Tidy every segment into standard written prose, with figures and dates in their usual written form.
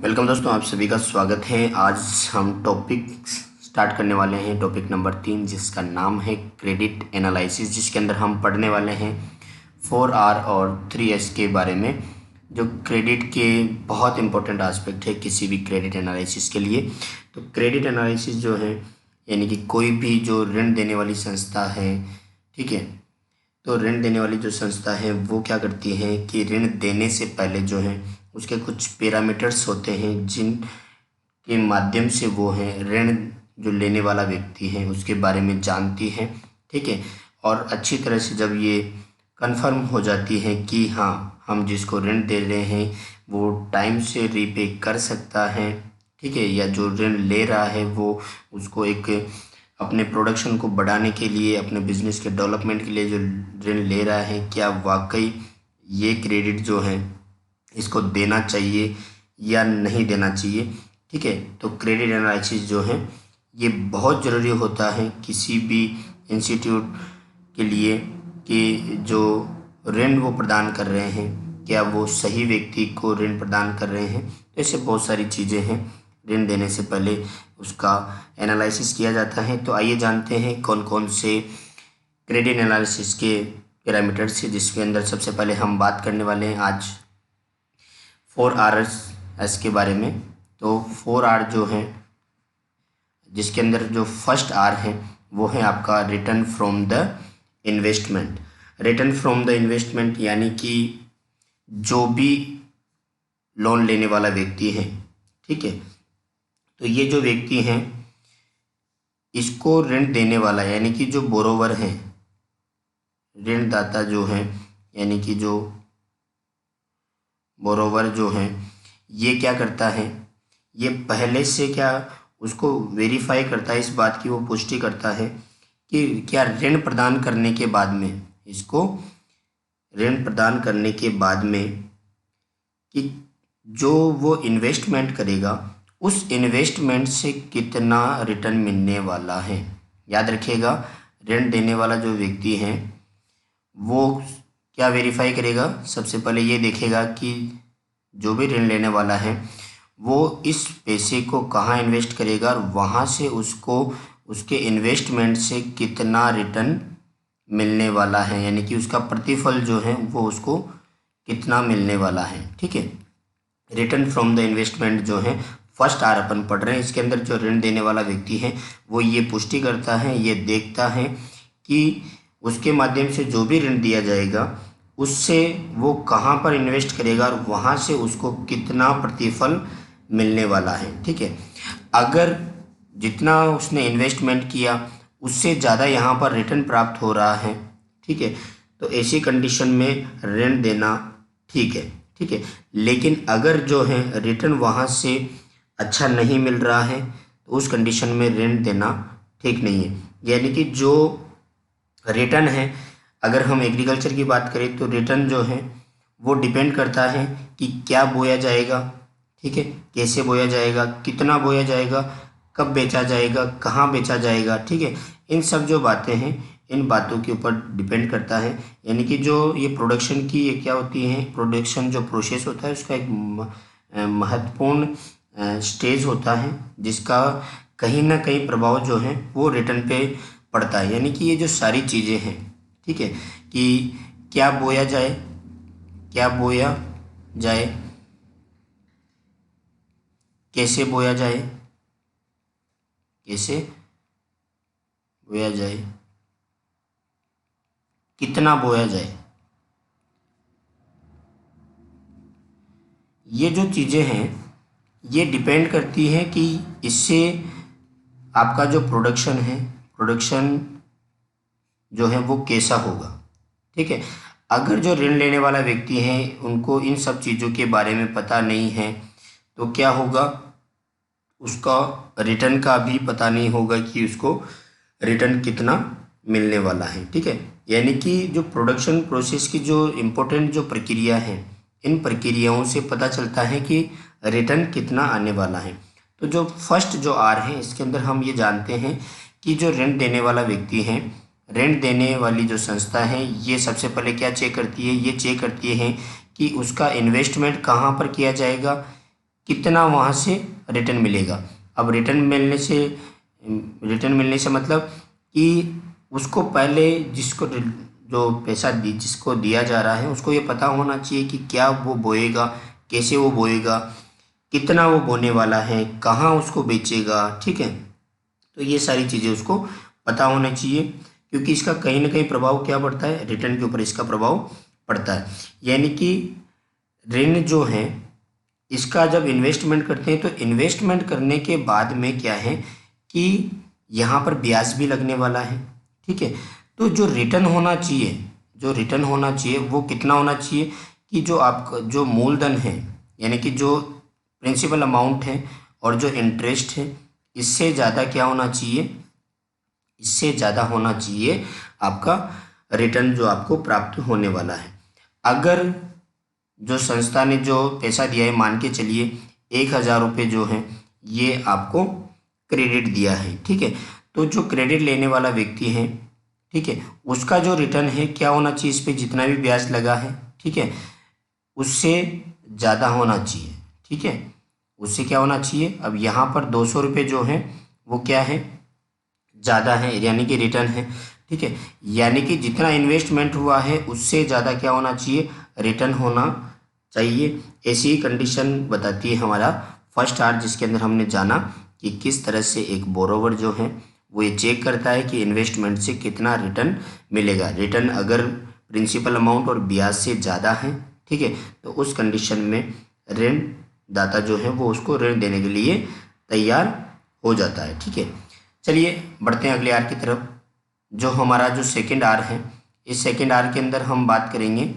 Welcome दोस्तों, आप सभी का स्वागत है। आज हम टॉपिक स्टार्ट करने वाले हैं, टॉपिक नंबर 3, जिसका नाम है क्रेडिट एनालिसिस, जिसके अंदर हम पढ़ने वाले हैं 4R और 3S के बारे में, जो क्रेडिट के बहुत इंपॉर्टेंट एस्पेक्ट है किसी भी क्रेडिट एनालिसिस के लिए। तो क्रेडिट एनालिसिस जो है, यानी कि कोई भी जो ऋण देने वाली संस्था है, ठीक है, तो ऋण देने वाली जो संस्था है वो क्या करती है कि ऋण देने से पहले जो है उसके कुछ पैरामीटर्स होते हैं जिन के माध्यम से वो है ऋण जो लेने वाला व्यक्ति है उसके बारे में जानती है, ठीक है। और अच्छी तरह से जब ये कंफर्म हो जाती है कि हाँ, हम जिसको ऋण दे रहे हैं वो टाइम से रीपे कर सकता है, ठीक है, या जो ऋण ले रहा है वो उसको एक अपने प्रोडक्शन को बढ़ाने के लिए, अपने बिजनेस के डेवलपमेंट के लिए जो ऋण ले रहा है, क्या वाकई ये क्रेडिट जो है इसको देना चाहिए या नहीं देना चाहिए, ठीक है। तो क्रेडिट एनालिसिस जो है ये बहुत ज़रूरी होता है किसी भी इंस्टीट्यूट के लिए कि जो ऋण वो प्रदान कर रहे हैं क्या वो सही व्यक्ति को ऋण प्रदान कर रहे हैं। तो ऐसे बहुत सारी चीज़ें हैं, ऋण देने से पहले उसका एनालिसिस किया जाता है। तो आइए जानते हैं कौन कौन से क्रेडिट एनालिसिस के पैरामीटर्स हैं, जिसके अंदर सबसे पहले हम बात करने वाले हैं आज 4Rs के बारे में। तो 4R जो है, जिसके अंदर जो फर्स्ट R है वो है आपका return from the investment. Return from the investment यानी कि जो भी लोन लेने वाला व्यक्ति है, ठीक है, तो ये जो व्यक्ति हैं इसको ऋण देने वाला यानी कि जो बोरोवर है, ऋणदाता जो है, यानी कि जो बोरोवर जो है ये क्या करता है, ये पहले से क्या उसको वेरीफाई करता है, इस बात की वो पुष्टि करता है कि क्या ऋण प्रदान करने के बाद में, इसको ऋण प्रदान करने के बाद में कि जो वो इन्वेस्टमेंट करेगा उस इन्वेस्टमेंट से कितना रिटर्न मिलने वाला है। याद रखिएगा, ऋण देने वाला जो व्यक्ति है वो क्या वेरीफाई करेगा, सबसे पहले ये देखेगा कि जो भी ऋण लेने वाला है वो इस पैसे को कहाँ इन्वेस्ट करेगा और वहाँ से उसको उसके इन्वेस्टमेंट से कितना रिटर्न मिलने वाला है, यानी कि उसका प्रतिफल जो है वो उसको कितना मिलने वाला है, ठीक है। रिटर्न फ्रॉम द इन्वेस्टमेंट जो है फर्स्ट आर अपन पढ़ रहे हैं, इसके अंदर जो ऋण देने वाला व्यक्ति है वो ये पुष्टि करता है, ये देखता है कि उसके माध्यम से जो भी ऋण दिया जाएगा उससे वो कहाँ पर इन्वेस्ट करेगा और वहाँ से उसको कितना प्रतिफल मिलने वाला है, ठीक है। अगर जितना उसने इन्वेस्टमेंट किया उससे ज़्यादा यहाँ पर रिटर्न प्राप्त हो रहा है, ठीक है, तो ऐसी कंडीशन में ऋण देना ठीक है, ठीक है। लेकिन अगर जो है रिटर्न वहाँ से अच्छा नहीं मिल रहा है तो उस कंडीशन में ऋण देना ठीक नहीं है। यानी कि जो रिटर्न है, अगर हम एग्रीकल्चर की बात करें तो रिटर्न जो है वो डिपेंड करता है कि क्या बोया जाएगा, ठीक है, कैसे बोया जाएगा, कितना बोया जाएगा, कब बेचा जाएगा, कहाँ बेचा जाएगा, ठीक है। इन सब जो बातें हैं इन बातों के ऊपर डिपेंड करता है। यानी कि जो ये प्रोडक्शन की ये क्या होती है, प्रोडक्शन जो प्रोसेस होता है उसका एक महत्वपूर्ण स्टेज होता है जिसका कहीं ना कहीं प्रभाव जो है वो रिटर्न पे पड़ता है। यानी कि ये जो सारी चीज़ें हैं, ठीक है, कि क्या बोया जाए, क्या बोया जाए, कैसे बोया जाए, कैसे बोया जाए, कितना बोया जाए, ये जो चीज़ें हैं ये डिपेंड करती हैं कि इससे आपका जो प्रोडक्शन है, प्रोडक्शन जो है वो कैसा होगा, ठीक है। अगर जो ऋण लेने वाला व्यक्ति है उनको इन सब चीज़ों के बारे में पता नहीं है तो क्या होगा, उसका रिटर्न का भी पता नहीं होगा कि उसको रिटर्न कितना मिलने वाला है, ठीक है। यानी कि जो प्रोडक्शन प्रोसेस की जो इम्पोर्टेंट जो प्रक्रिया है, इन प्रक्रियाओं से पता चलता है कि रिटर्न कितना आने वाला है। तो जो फर्स्ट जो आर है इसके अंदर हम ये जानते हैं कि जो ऋण देने वाला व्यक्ति है, ऋण देने वाली जो संस्था है, ये सबसे पहले क्या चेक करती है, ये चेक करती है कि उसका इन्वेस्टमेंट कहाँ पर किया जाएगा, कितना वहाँ से रिटर्न मिलेगा। अब रिटर्न मिलने से मतलब कि उसको पहले जो पैसा जिसको दिया जा रहा है उसको ये पता होना चाहिए कि क्या वो बोएगा, कैसे वो बोएगा, कितना वो बोने वाला है, कहाँ उसको बेचेगा। ठीक है, तो ये सारी चीज़ें उसको पता होना चाहिए, क्योंकि इसका कहीं ना कहीं प्रभाव क्या पड़ता है, रिटर्न के ऊपर इसका प्रभाव पड़ता है। यानी कि ऋण जो है इसका जब इन्वेस्टमेंट करते हैं तो इन्वेस्टमेंट करने के बाद में क्या है कि यहाँ पर ब्याज भी लगने वाला है। ठीक है, तो जो रिटर्न होना चाहिए वो कितना होना चाहिए कि जो आपका जो मूलधन है, यानी कि जो प्रिंसिपल अमाउंट है और जो इंटरेस्ट है, इससे ज़्यादा क्या होना चाहिए, इससे ज़्यादा होना चाहिए आपका रिटर्न जो आपको प्राप्त होने वाला है। अगर जो संस्था ने जो पैसा दिया है, मान के चलिए 1,000 रुपये जो है ये आपको क्रेडिट दिया है। ठीक है, तो जो क्रेडिट लेने वाला व्यक्ति है, ठीक है, उसका जो रिटर्न है क्या होना चाहिए, इस पर जितना भी ब्याज लगा है, ठीक है, उससे ज़्यादा होना चाहिए। ठीक है, उससे क्या होना चाहिए। अब यहाँ पर 200 रुपये जो है वो क्या है, ज़्यादा है, यानी कि रिटर्न है। ठीक है, यानी कि जितना इन्वेस्टमेंट हुआ है उससे ज़्यादा क्या होना चाहिए, रिटर्न होना चाहिए। ऐसी ही कंडीशन बताती है हमारा फर्स्ट आर, जिसके अंदर हमने जाना कि किस तरह से एक बोरोवर जो है वो ये चेक करता है कि इन्वेस्टमेंट से कितना रिटर्न मिलेगा। रिटर्न अगर प्रिंसिपल अमाउंट और ब्याज से ज़्यादा है, ठीक है, तो उस कंडीशन में ऋण दाता जो है वो उसको ऋण देने के लिए तैयार हो जाता है। ठीक है, चलिए बढ़ते हैं अगले आर की तरफ। जो हमारा जो सेकंड आर है, इस सेकंड आर के अंदर हम बात करेंगे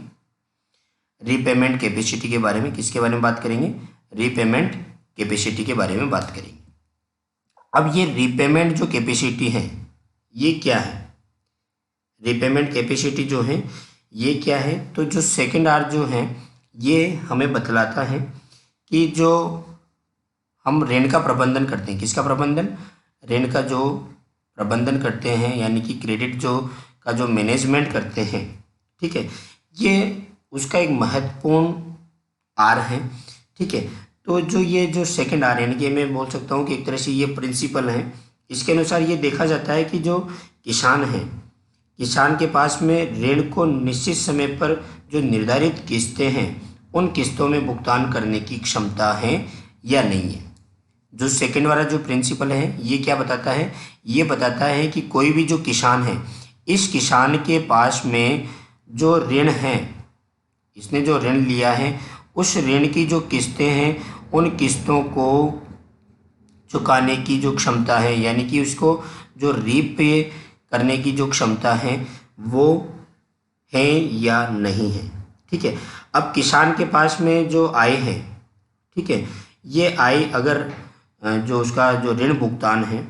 रीपेमेंट कैपेसिटी के बारे में। किसके बारे में बात करेंगे, रीपेमेंट कैपेसिटी के बारे में बात करेंगे। अब ये रीपेमेंट जो कैपेसिटी है ये क्या है, रीपेमेंट कैपेसिटी जो है ये क्या है, तो जो सेकंड आर जो है ये हमें बतलाता है कि जो हम ऋण का प्रबंधन करते हैं, किसका प्रबंधन, ऋण का जो प्रबंधन करते हैं, यानी कि क्रेडिट जो मैनेजमेंट करते हैं। ठीक है, ये उसका एक महत्वपूर्ण आर है। ठीक है, तो जो सेकंड आर, यानी कि मैं बोल सकता हूँ कि एक तरह से ये प्रिंसिपल है। इसके अनुसार ये देखा जाता है कि जो किसान है, किसान के पास में ऋण को निश्चित समय पर जो निर्धारित किस्तें हैं उन किस्तों में भुगतान करने की क्षमता है या नहीं है। जो सेकंड वाला जो प्रिंसिपल है ये क्या बताता है, ये बताता है कि कोई भी जो किसान है, इस किसान के पास में जो ऋण है, इसने जो ऋण लिया है उस ऋण की जो किस्तें हैं उन किस्तों को चुकाने की जो क्षमता है, यानी कि उसको जो रीपे करने की जो क्षमता है वो है या नहीं है। ठीक है, अब किसान के पास में जो आय है, ठीक है, ये आय अगर जो उसका जो ऋण भुगतान है,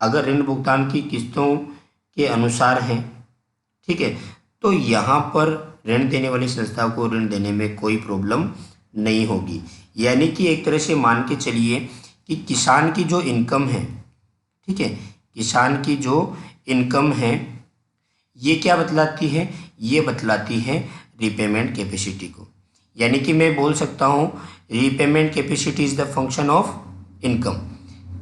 अगर ऋण भुगतान की किस्तों के अनुसार है, ठीक है, तो यहाँ पर ऋण देने वाली संस्था को ऋण देने में कोई प्रॉब्लम नहीं होगी। यानी कि एक तरह से मान के चलिए कि किसान की जो इनकम है, ठीक है, किसान की जो इनकम है ये क्या बतलाती है, ये बतलाती है रीपेमेंट कैपेसिटी को। यानी कि मैं बोल सकता हूँ repayment capacity is the function of income.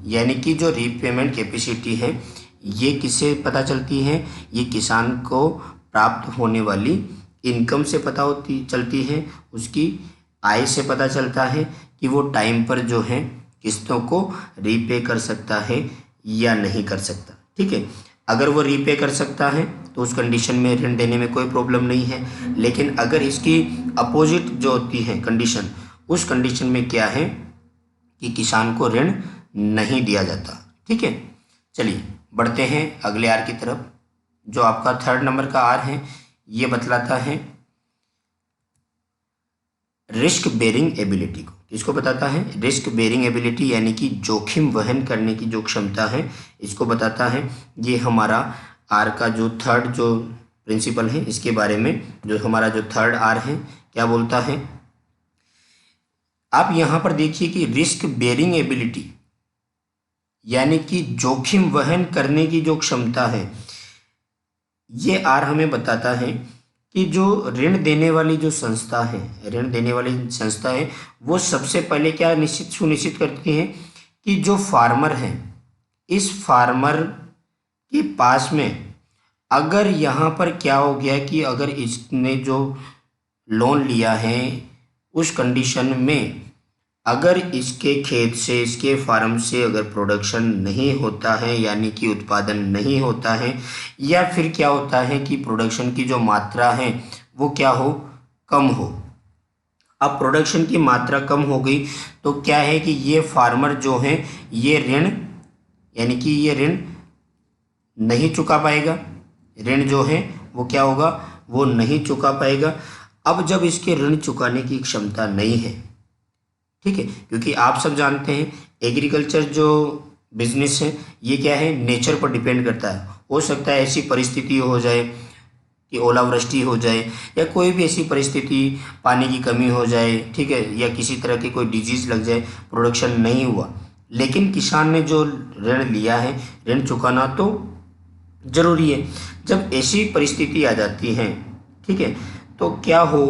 यानी कि जो रीपेमेंट कैपेसिटी है ये किससे पता चलती है, ये किसान को प्राप्त होने वाली इनकम से चलती है, उसकी आय से पता चलता है कि वो टाइम पर जो है किस्तों को रीपे कर सकता है या नहीं कर सकता। ठीक है, अगर वो रीपे कर सकता है तो उस कंडीशन में ऋण देने में कोई प्रॉब्लम नहीं है। लेकिन अगर इसकी अपोजिट जो होती है कंडीशन, उस कंडीशन में क्या है कि किसान को ऋण नहीं दिया जाता। ठीक है, चलिए बढ़ते हैं अगले आर की तरफ। जो आपका थर्ड नंबर का आर है ये बतलाता है रिस्क बेरिंग एबिलिटी को। किसको बताता है, रिस्क बेरिंग एबिलिटी, यानी कि जोखिम वहन करने की जो क्षमता है इसको बताता है। ये हमारा आर का जो थर्ड जो प्रिंसिपल है इसके बारे में जो हमारा जो थर्ड आर है क्या बोलता है। आप यहाँ पर देखिए कि रिस्क बेरिंग एबिलिटी यानी कि जोखिम वहन करने की जो क्षमता है, ये आर हमें बताता है कि जो ऋण देने वाली जो संस्था है, ऋण देने वाली संस्था है, वो सबसे पहले क्या सुनिश्चित करती है कि जो फार्मर है, इस फार्मर के पास में अगर यहाँ पर क्या हो गया कि अगर इसने जो लोन लिया है उस कंडीशन में अगर इसके खेत से, इसके फार्म से अगर प्रोडक्शन नहीं होता है, यानी कि उत्पादन नहीं होता है, या फिर क्या होता है कि प्रोडक्शन की जो मात्रा है वो क्या हो, कम हो। अब प्रोडक्शन की मात्रा कम हो गई तो क्या है कि ये फार्मर जो है ये ऋण, यानी कि ये ऋण नहीं चुका पाएगा। ऋण जो है वो क्या होगा, वो नहीं चुका पाएगा। अब जब इसके ऋण चुकाने की क्षमता नहीं है, ठीक है, क्योंकि आप सब जानते हैं एग्रीकल्चर जो बिजनेस है ये क्या है, नेचर पर डिपेंड करता है। हो सकता है ऐसी परिस्थिति हो जाए कि ओलावृष्टि हो जाए, या कोई भी ऐसी परिस्थिति, पानी की कमी हो जाए, ठीक है, या किसी तरह की कोई डिजीज़ लग जाए, प्रोडक्शन नहीं हुआ, लेकिन किसान ने जो ऋण लिया है, ऋण चुकाना तो ज़रूरी है। जब ऐसी परिस्थिति आ जाती है, ठीक है, तो क्या हो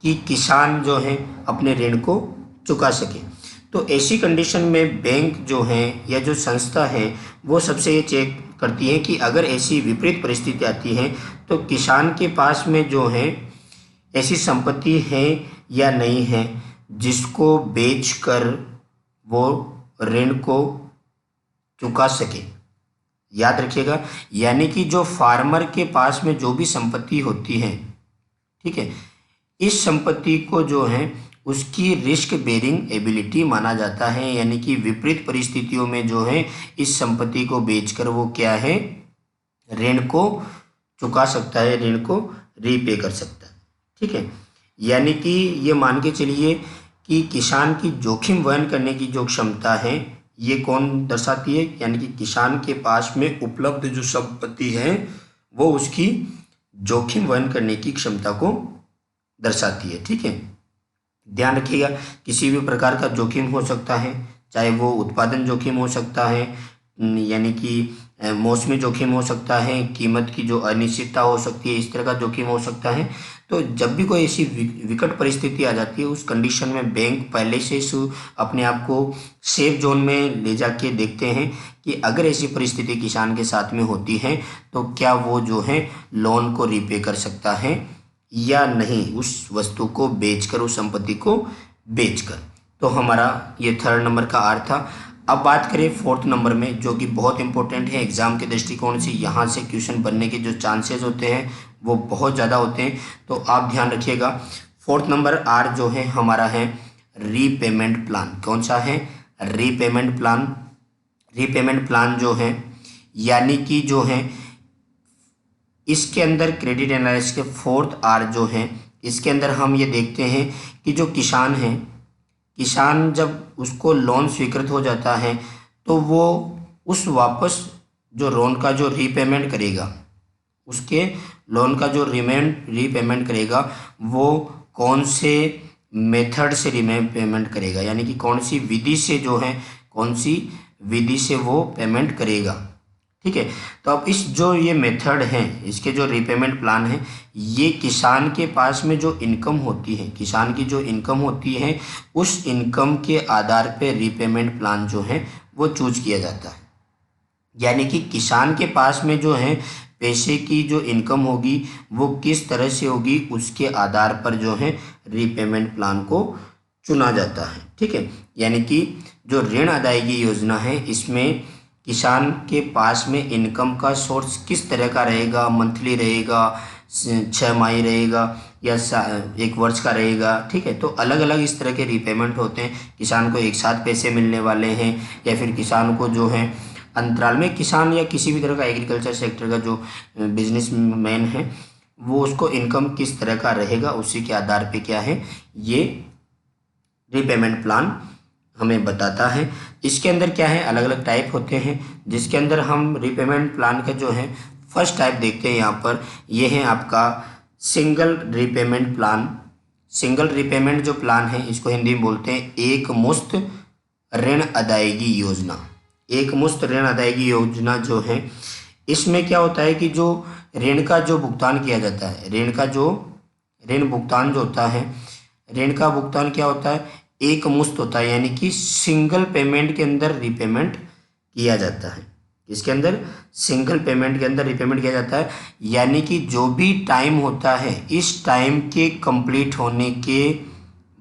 कि किसान जो है अपने ऋण को चुका सके। तो ऐसी कंडीशन में बैंक जो है या जो संस्था है वो सबसे ये चेक करती है कि अगर ऐसी विपरीत परिस्थिति आती है तो किसान के पास में जो है ऐसी संपत्ति है या नहीं है जिसको बेचकर वो ऋण को चुका सके। याद रखिएगा, यानी कि जो फार्मर के पास में जो भी संपत्ति होती है, ठीक है, इस संपत्ति को जो है उसकी रिस्क बेरिंग एबिलिटी माना जाता है, यानी कि विपरीत परिस्थितियों में जो है इस संपत्ति को बेचकर वो क्या है, ऋण को चुका सकता है, ऋण को रीपे कर सकता है। ठीक है, यानी कि ये मान के चलिए कि किसान की जोखिम वहन करने की जो क्षमता है ये कौन दर्शाती है, यानी कि किसान के पास में उपलब्ध जो संपत्ति है वो उसकी जोखिम वहन करने की क्षमता को दर्शाती है। ठीक है, ध्यान रखिएगा, किसी भी प्रकार का जोखिम हो सकता है, चाहे वो उत्पादन जोखिम हो सकता है, यानी कि मौसमी जोखिम हो सकता है, कीमत की जो अनिश्चितता हो सकती है, इस तरह का जोखिम हो सकता है। तो जब भी कोई ऐसी विकट परिस्थिति आ जाती है उस कंडीशन में बैंक पहले से अपने आप को सेफ जोन में ले जाके देखते हैं कि अगर ऐसी परिस्थिति किसान के साथ में होती है तो क्या वो जो है लोन को रीपे कर सकता है या नहीं, उस वस्तु को बेचकर, उस संपत्ति को बेचकर। तो हमारा ये 3rd नंबर का आर था। अब बात करें 4th नंबर में, जो कि बहुत इंपॉर्टेंट है एग्जाम के दृष्टिकोण से, यहाँ से क्वेश्चन बनने के जो चांसेस होते हैं वो बहुत ज़्यादा होते हैं, तो आप ध्यान रखिएगा। 4th नंबर आर जो है हमारा है रीपेमेंट प्लान। कौन सा है, रीपेमेंट प्लान। रीपेमेंट प्लान जो है, यानी कि जो है इसके अंदर क्रेडिट एनालिसिस के 4th आर जो है, इसके अंदर हम ये देखते हैं कि जो किसान है, किसान जब उसको लोन स्वीकृत हो जाता है तो वो उस वापस जो लोन का जो रीपेमेंट करेगा, उसके लोन का जो रीपेमेंट करेगा वो कौन से मेथड से रीपेमेंट करेगा, यानी कि कौन सी विधि से जो है, कौन सी विधि से वो पेमेंट करेगा। ठीक है, तो अब इस जो ये मेथड है, इसके जो रीपेमेंट प्लान है, ये किसान के पास में जो इनकम होती है, किसान की जो इनकम होती है उस इनकम के आधार पे रीपेमेंट प्लान जो है वो चूज किया जाता है। यानी कि किसान के पास में जो है पैसे की जो इनकम होगी वो किस तरह से होगी, उसके आधार पर जो है रीपेमेंट प्लान को चुना जाता है। ठीक है, यानी कि जो ऋण अदायगी योजना है इसमें किसान के पास में इनकम का सोर्स किस तरह का रहेगा, मंथली रहेगा, 6 माही रहेगा, या 1 वर्ष का रहेगा। ठीक है, तो अलग अलग इस तरह के रीपेमेंट होते हैं। किसान को एक साथ पैसे मिलने वाले हैं, या फिर किसान को जो है अंतराल में, किसान या किसी भी तरह का एग्रीकल्चर सेक्टर का जो बिजनेस मैन है वो उसको इनकम किस तरह का रहेगा, उसी के आधार पे क्या है ये रीपेमेंट प्लान हमें बताता है। इसके अंदर क्या है, अलग अलग टाइप होते हैं, जिसके अंदर हम रीपेमेंट प्लान का जो है फर्स्ट टाइप देखते हैं। यहाँ पर ये है आपका single repayment plan. Single repayment जो प्लान है इसको हिंदी में बोलते हैं एक मुश्त ऋण अदायगी योजना। एक मुश्त ऋण अदायगी योजना जो है, इसमें क्या होता है कि जो ऋण का जो भुगतान किया जाता है, ऋण भुगतान जो होता है, ऋण का भुगतान क्या होता है, एक मुश्त होता है, यानी कि सिंगल पेमेंट के अंदर रिपेमेंट किया जाता है। इसके अंदर सिंगल पेमेंट के अंदर रिपेमेंट किया जाता है, यानी कि जो भी टाइम होता है, इस टाइम के कंप्लीट होने के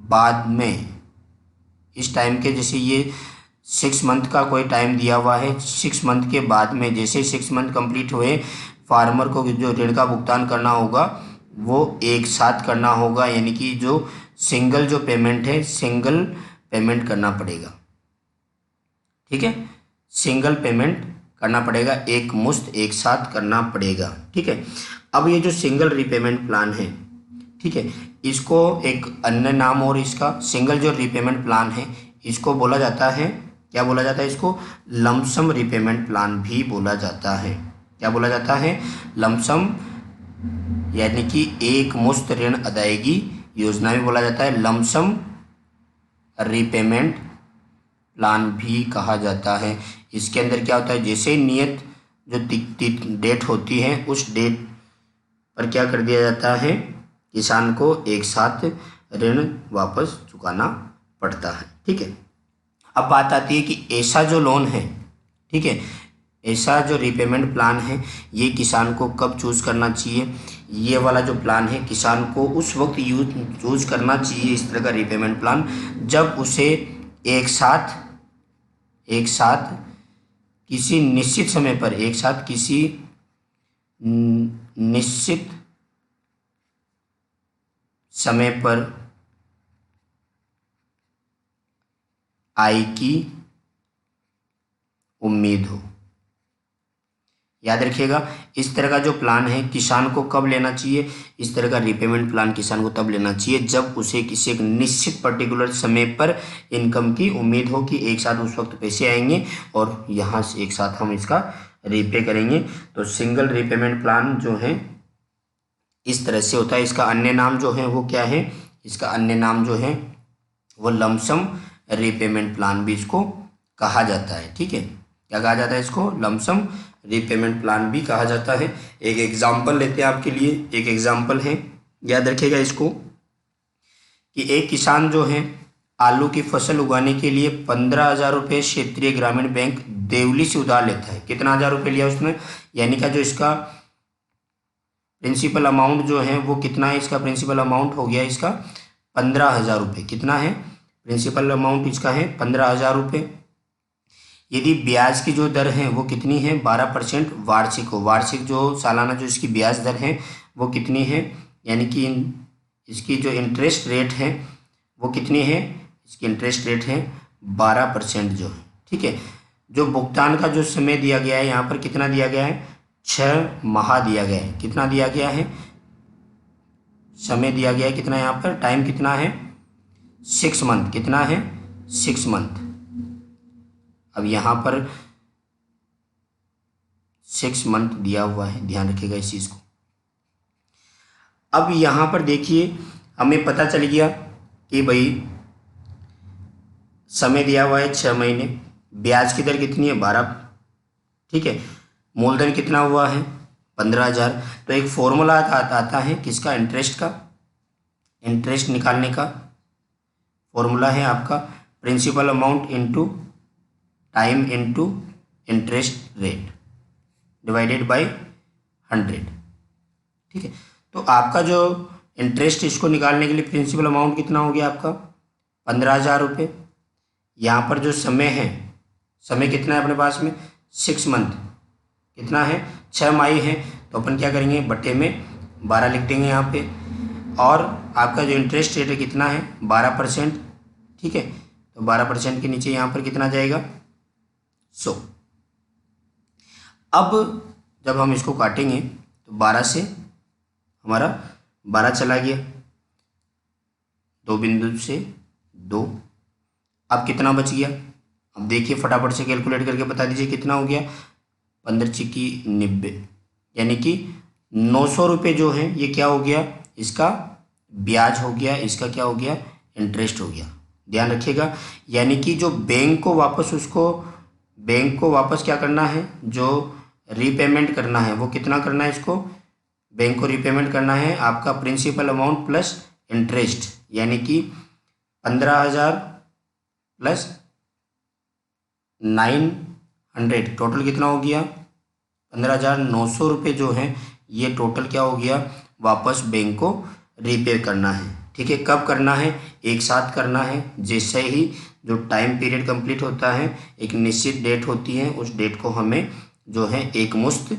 बाद में, इस टाइम के, जैसे ये 6 मंथ का कोई टाइम दिया हुआ है, 6 मंथ के बाद में जैसे 6 मंथ कंप्लीट हुए, फार्मर को जो ऋण का भुगतान करना होगा वो एक साथ करना होगा, यानी कि जो सिंगल जो पेमेंट है, सिंगल पेमेंट करना पड़ेगा। ठीक है, सिंगल पेमेंट करना पड़ेगा, एक मुश्त एक साथ करना पड़ेगा। ठीक है, अब ये जो सिंगल रीपेमेंट प्लान है, ठीक है, इसको एक अन्य नाम और इसका सिंगल जो रीपेमेंट प्लान है इसको बोला जाता है, क्या बोला जाता है, इसको लमसम रीपेमेंट प्लान भी बोला जाता है। क्या बोला जाता है, लमसम, यानी कि एक मुश्त ऋण अदायगी योजना भी बोला जाता है, लमसम रीपेमेंट प्लान भी कहा जाता है। इसके अंदर क्या होता है, जैसे नियत जो डेट होती है उस डेट पर क्या कर दिया जाता है, किसान को एक साथ ऋण वापस चुकाना पड़ता है। ठीक है, अब बात आती है कि ऐसा जो लोन है, ठीक है, ऐसा जो रीपेमेंट प्लान है ये किसान को कब चूज़ करना चाहिए। ये वाला जो प्लान है किसान को उस वक्त चूज़ करना चाहिए, इस तरह का रीपेमेंट प्लान, जब उसे एक साथ किसी निश्चित समय पर, एक साथ किसी निश्चित समय पर आय की उम्मीद हो। याद रखिएगा, इस तरह का जो प्लान है किसान को कब लेना चाहिए, इस तरह का रीपेमेंट प्लान किसान को तब लेना चाहिए जब उसे किसी एक निश्चित पर्टिकुलर समय पर इनकम की उम्मीद हो कि एक साथ उस वक्त पैसे आएंगे और यहाँ से एक साथ हम इसका रीपे करेंगे। तो सिंगल रीपेमेंट प्लान जो है इस तरह से होता है। इसका अन्य नाम जो है वो क्या है, इसका अन्य नाम जो है वो लमसम रीपेमेंट प्लान भी इसको कहा जाता है। ठीक है, क्या कहा जाता है, इसको लमसम रीपेमेंट प्लान भी कहा जाता है। एक एग्जाम्पल लेते हैं आपके लिए, एक एग्जाम्पल है, याद रखिएगा इसको, कि एक किसान जो है आलू की फसल उगाने के लिए 15,000 रुपये क्षेत्रीय ग्रामीण बैंक देवली से उधार लेता है। कितना 1,000 रुपये लिया उसने, यानी का जो इसका प्रिंसिपल अमाउंट जो है वो कितना है, इसका प्रिंसिपल अमाउंट हो गया इसका 15,000 रुपये। कितना है, प्रिंसिपल अमाउंट इसका है 15,000 रुपये। यदि ब्याज की जो दर है वो कितनी है, 12% वार्षिक हो, वार्षिक जो सालाना जो इसकी ब्याज दर है वो कितनी है, यानी कि इसकी जो इंटरेस्ट रेट है वो कितनी है, इसकी इंटरेस्ट रेट है 12% जो है। ठीक है, जो भुगतान का जो समय दिया गया है यहाँ पर कितना दिया गया है, 6 माह दिया गया है। कितना दिया गया है, समय दिया गया है कितना, यहाँ पर टाइम कितना है, 6 मंथ। कितना है, 6 मंथ। अब यहाँ पर 6 मंथ दिया हुआ है, ध्यान रखिएगा इस चीज़ को। अब यहाँ पर देखिए हमें पता चल गया कि भाई समय दिया हुआ है 6 महीने, ब्याज की दर कितनी है 12, ठीक है, मूलधन कितना हुआ है 15,000। तो एक फॉर्मूला आता है किसका, इंटरेस्ट का, इंटरेस्ट निकालने का फॉर्मूला है आपका principal amount into time into interest rate divided by 100। ठीक है, तो आपका जो इंटरेस्ट इसको निकालने के लिए प्रिंसिपल अमाउंट कितना हो गया आपका 15,000 रुपये। यहाँ पर जो समय है, समय कितना है अपने पास में 6 मंथ, कितना है 6 माह है, तो अपन क्या करेंगे बट्टे में 12 लिख देंगे यहाँ पे, और आपका जो इंटरेस्ट रेट है कितना है 12%। ठीक है, तो 12% के नीचे यहाँ पर कितना जाएगा 100। अब जब हम इसको काटेंगे तो 12 से हमारा 12 चला गया, 2 बिंदु से 2, अब कितना बच गया, अब देखिए फटाफट से कैलकुलेट करके बता दीजिए कितना हो गया, 15 चिकी 90, यानी कि 900 रुपये जो है ये क्या हो गया, इसका ब्याज हो गया, इसका क्या हो गया इंटरेस्ट हो गया। ध्यान रखिएगा, यानी कि जो बैंक को वापस क्या करना है, जो रीपेमेंट करना है वो कितना करना है, इसको बैंक को रीपेमेंट करना है आपका प्रिंसिपल अमाउंट प्लस इंटरेस्ट, यानी कि 15,000 प्लस 900, टोटल कितना हो गया 15,900 रुपये जो है ये टोटल क्या हो गया, वापस बैंक को रीपे करना है। ठीक है, कब करना है, एक साथ करना है। जैसे ही जो टाइम पीरियड कंप्लीट होता है, एक निश्चित डेट होती है, उस डेट को हमें जो है एक मुश्त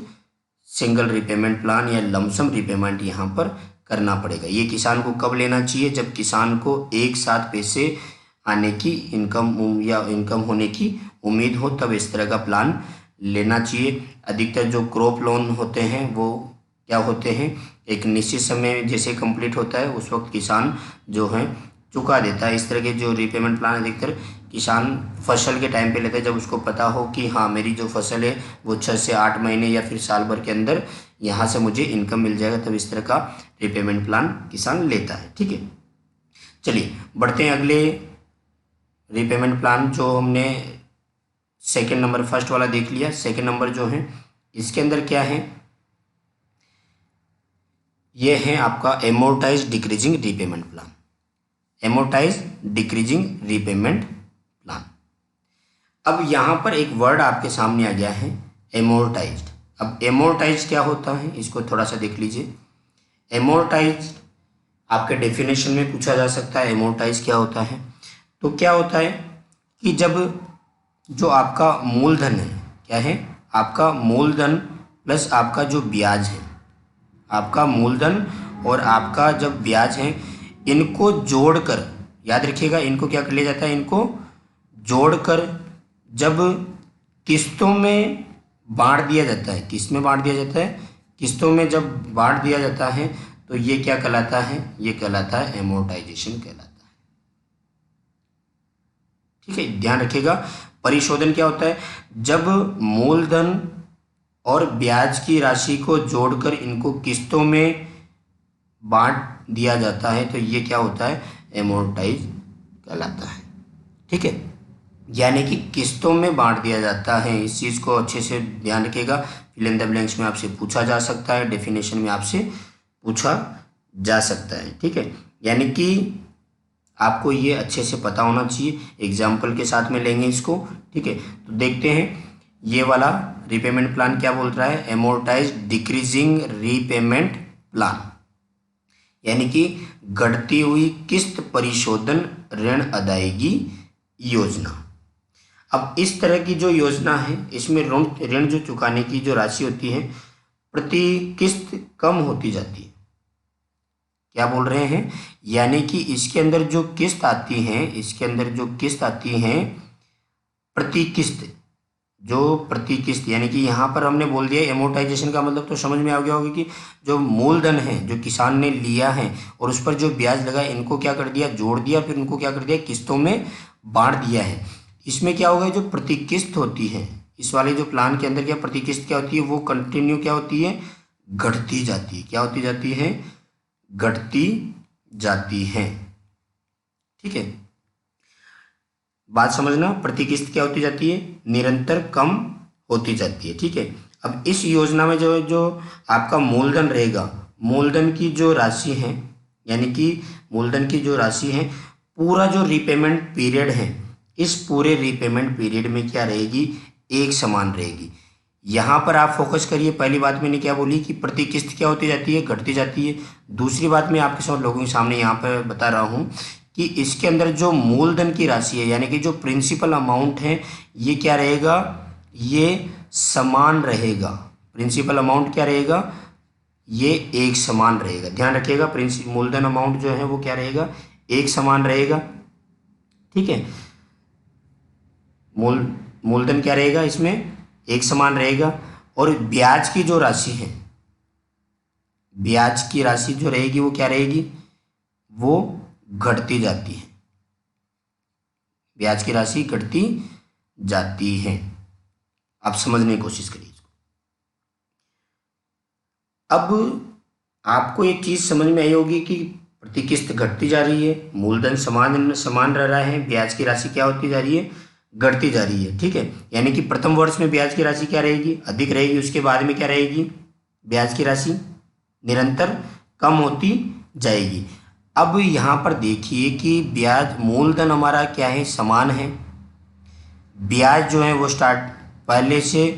सिंगल रीपेमेंट प्लान या लमसम रीपेमेंट यहाँ पर करना पड़ेगा। ये किसान को कब लेना चाहिए, जब किसान को एक साथ पैसे आने की इनकम होने की उम्मीद हो, तब इस तरह का प्लान लेना चाहिए। अधिकतर जो क्रॉप लोन होते हैं वो क्या होते हैं, एक निश्चित समय जैसे कंप्लीट होता है उस वक्त किसान जो है चुका देता है। इस तरह के जो रीपेमेंट प्लान अधिकतर किसान फसल के टाइम पे लेता है, जब उसको पता हो कि हाँ मेरी जो फसल है वो 6 से 8 महीने या फिर साल भर के अंदर यहाँ से मुझे इनकम मिल जाएगा, तब इस तरह का रीपेमेंट प्लान किसान लेता है। ठीक है, चलिए बढ़ते हैं अगले रीपेमेंट प्लान। जो हमने सेकेंड नंबर, फर्स्ट वाला देख लिया, सेकेंड नंबर जो है इसके अंदर क्या है, ये है आपका एमोर्टाइज decreasing repayment plan. एमोर्टाइज decreasing repayment plan. अब यहाँ पर एक वर्ड आपके सामने आ गया है एमोर्टाइज्ड। अब एमोर्टाइज क्या होता है इसको थोड़ा सा देख लीजिए। एमोर्टाइज आपके डेफिनेशन में पूछा जा सकता है एमोर्टाइज क्या होता है। तो क्या होता है कि जब जो आपका मूलधन है, क्या है आपका मूलधन प्लस आपका जो ब्याज है, आपका मूलधन और आपका जब ब्याज है, इनको जोड़कर, याद रखिएगा इनको क्या कर लिया जाता है, इनको जोड़कर जब किस्तों में बांट दिया जाता है, किस में बांट दिया जाता है, किस्तों में जब बांट दिया जाता है तो ये क्या कहलाता है, ये कहलाता है एमोर्टाइजेशन कहलाता है। ठीक है, ध्यान रखिएगा। परिशोधन क्या होता है, जब मूलधन और ब्याज की राशि को जोड़कर इनको किस्तों में बांट दिया जाता है तो ये क्या होता है, एमोर्टाइज कहलाता है। ठीक है, यानी कि किस्तों में बांट दिया जाता है। इस चीज़ को अच्छे से ध्यान रखिएगा। फिल इन द ब्लैंक्स में आपसे पूछा जा सकता है, डेफिनेशन में आपसे पूछा जा सकता है। ठीक है, यानी कि आपको ये अच्छे से पता होना चाहिए। एग्जाम्पल के साथ में लेंगे इसको। ठीक है, तो देखते हैं ये वाला रीपेमेंट प्लान क्या बोल रहा है, एमोर्टाइज डिक्रीजिंग रीपेमेंट प्लान, यानी कि घटती हुई किस्त परिशोधन ऋण अदायगी योजना। अब इस तरह की जो योजना है इसमें ऋण जो चुकाने की जो राशि होती है प्रति किस्त कम होती जाती है। क्या बोल रहे हैं, यानी कि इसके अंदर जो किस्त आती है, इसके अंदर जो किस्त आती है प्रति किस्त, जो प्रति किस्त, यानी कि यहाँ पर हमने बोल दिया एमोर्टाइजेशन का मतलब तो समझ में आ गया होगा कि जो मूलधन है जो किसान ने लिया है और उस पर जो ब्याज लगा इनको क्या कर दिया, जोड़ दिया, फिर उनको क्या कर दिया, किस्तों में बांट दिया है। इसमें क्या होगा, जो प्रति किस्त होती है इस वाले जो प्लान के अंदर क्या प्रति किस्त क्या होती है, वो कंटिन्यू क्या होती है, घटती जाती है। क्या होती जाती है, घटती जाती है। ठीक है, बात समझना, प्रति किस्त क्या होती जाती है, निरंतर कम होती जाती है। ठीक है, अब इस योजना में जो आपका मूलधन रहेगा, मूलधन की जो राशि है, यानी कि मूलधन की जो राशि है, पूरा जो रीपेमेंट पीरियड है, इस पूरे रीपेमेंट पीरियड में क्या रहेगी, एक समान रहेगी। यहाँ पर आप फोकस करिए। पहली बात मैंने क्या बोली कि प्रति किस्त क्या होती जाती है, घटती जाती है। दूसरी बात मैं आपके साथ लोगों के सामने यहाँ पर बता रहा हूँ कि इसके अंदर जो मूलधन की राशि है, यानी कि जो प्रिंसिपल अमाउंट है, ये क्या रहेगा, ये समान रहेगा। प्रिंसिपल अमाउंट क्या रहेगा, ये एक समान रहेगा। ध्यान रखिएगा, मूलधन अमाउंट जो है वो क्या रहेगा, एक समान रहेगा। ठीक है, मूलधन क्या रहेगा, इसमें एक समान रहेगा। और ब्याज की जो राशि है, ब्याज की राशि जो रहेगी वो क्या रहेगी, वो घटती जाती है। ब्याज की राशि घटती जाती है। आप समझने की कोशिश करिए इसको। अब आपको एक चीज समझ में आई होगी कि प्रति किस्त घटती जा रही है, मूलधन समान रह रहा है, ब्याज की राशि क्या होती जा रही है, घटती जा रही है। ठीक है, यानी कि प्रथम वर्ष में ब्याज की राशि क्या रहेगी, अधिक रहेगी, उसके बाद में क्या रहेगी, ब्याज की राशि निरंतर कम होती जाएगी। अब यहाँ पर देखिए कि ब्याज मूलधन हमारा क्या है, समान है, ब्याज जो है वो स्टार्ट पहले से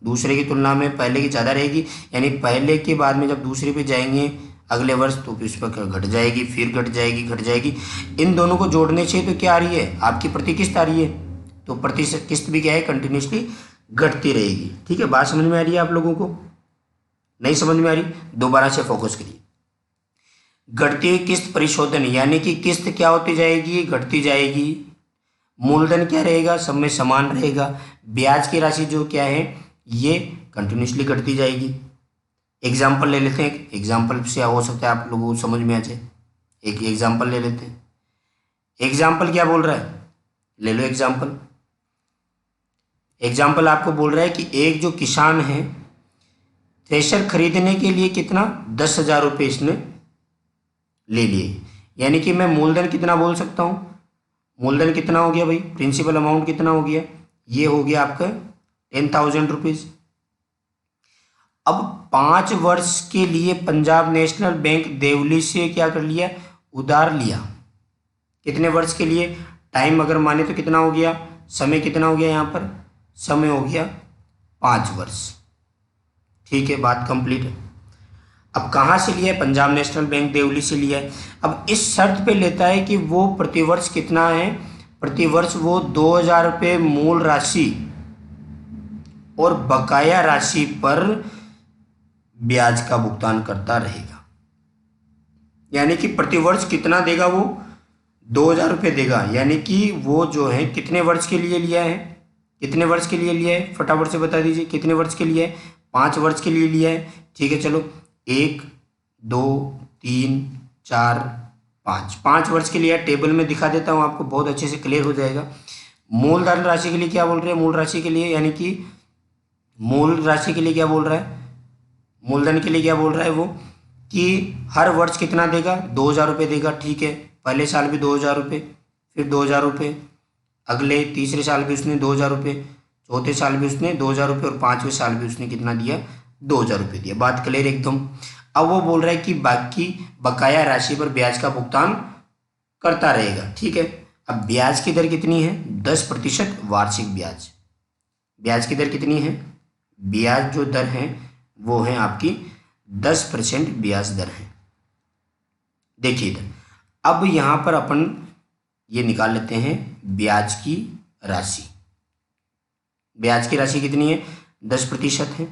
दूसरे की तुलना में पहले की ज़्यादा रहेगी, यानी पहले के बाद में जब दूसरे पे जाएंगे अगले वर्ष तो फिर उस पर घट जाएगी, फिर घट जाएगी, घट जाएगी। इन दोनों को जोड़ने से तो क्या आ रही है, आपकी प्रति किस्त आ रही है, तो प्रति किस्त भी क्या है, कंटिन्यूसली घटती रहेगी। ठीक है, बात समझ में आ रही है आप लोगों को, नहीं समझ में आ रही, दोबारा से फोकस करिए। घटती हुई किस्त परिशोधन, यानी कि किस्त क्या होती जाएगी, घटती जाएगी, मूलधन क्या रहेगा, सब में समान रहेगा, ब्याज की राशि जो क्या है ये कंटिन्यूसली घटती जाएगी। एग्जाम्पल ले लेते हैं, एग्जाम्पल से हो सकता है आप लोगों को समझ में आ जाए। एक एग्जाम्पल ले लेते हैं। एग्जाम्पल क्या बोल रहा है, ले लो एग्जाम्पल। एग्जाम्पल आपको बोल रहा है कि एक जो किसान है थ्रेशर खरीदने के लिए कितना 10,000 रुपये इसने ले लिए, यानी कि मैं मूलधन कितना बोल सकता हूँ, मूलधन कितना हो गया भाई, प्रिंसिपल अमाउंट कितना हो गया, ये हो गया आपका 10,000 रुपीज़। अब 5 वर्ष के लिए पंजाब नेशनल बैंक देवली से क्या कर लिया, उधार लिया। कितने वर्ष के लिए, टाइम अगर माने तो कितना हो गया, समय कितना हो गया, यहाँ पर समय हो गया 5 वर्ष। ठीक है, बात कंप्लीट है। अब कहाँ से लिया है, पंजाब नेशनल बैंक देवली से लिया है। अब इस शर्त पे लेता है कि वो प्रतिवर्ष कितना है, प्रतिवर्ष वो 2,000 रुपये मूल राशि और बकाया राशि पर ब्याज का भुगतान करता रहेगा। यानी कि प्रतिवर्ष कितना देगा, वो 2,000 रुपये देगा, यानी कि वो जो है कितने वर्ष के लिए लिया है, कितने वर्ष के लिए लिया है, फटाफट से बता दीजिए कितने वर्ष के लिए है, 5 वर्ष के लिए लिया है। ठीक है, चलो 1 2 3 4 5 वर्ष के लिए टेबल में दिखा देता हूँ आपको, बहुत अच्छे से क्लियर हो जाएगा। मूलधन राशि के लिए क्या बोल रहे हैं, मूल राशि के लिए, यानी कि मूल राशि के लिए क्या बोल रहा है, मूलधन के लिए क्या बोल रहा है वो, कि हर वर्ष कितना देगा, 2,000 रुपये देगा। ठीक है, पहले साल भी 2,000 रुपये, फिर 2,000 रुपये, अगले तीसरे साल भी उसने 2,000 रुपये, चौथे साल भी उसने 2,000 रुपये और 5वें साल भी उसने कितना दिया, 2,000 रुपये दिया। बात क्लियर एकदम। अब वो बोल रहा है कि बाकी बकाया राशि पर ब्याज का भुगतान करता रहेगा। ठीक है, अब ब्याज की दर कितनी है, 10% वार्षिक ब्याज। ब्याज की दर कितनी है, ब्याज जो दर है वो है आपकी 10% ब्याज दर है। देखिए इधर, अब यहाँ पर अपन ये निकाल लेते हैं ब्याज की राशि। ब्याज की राशि कितनी है, 10% है।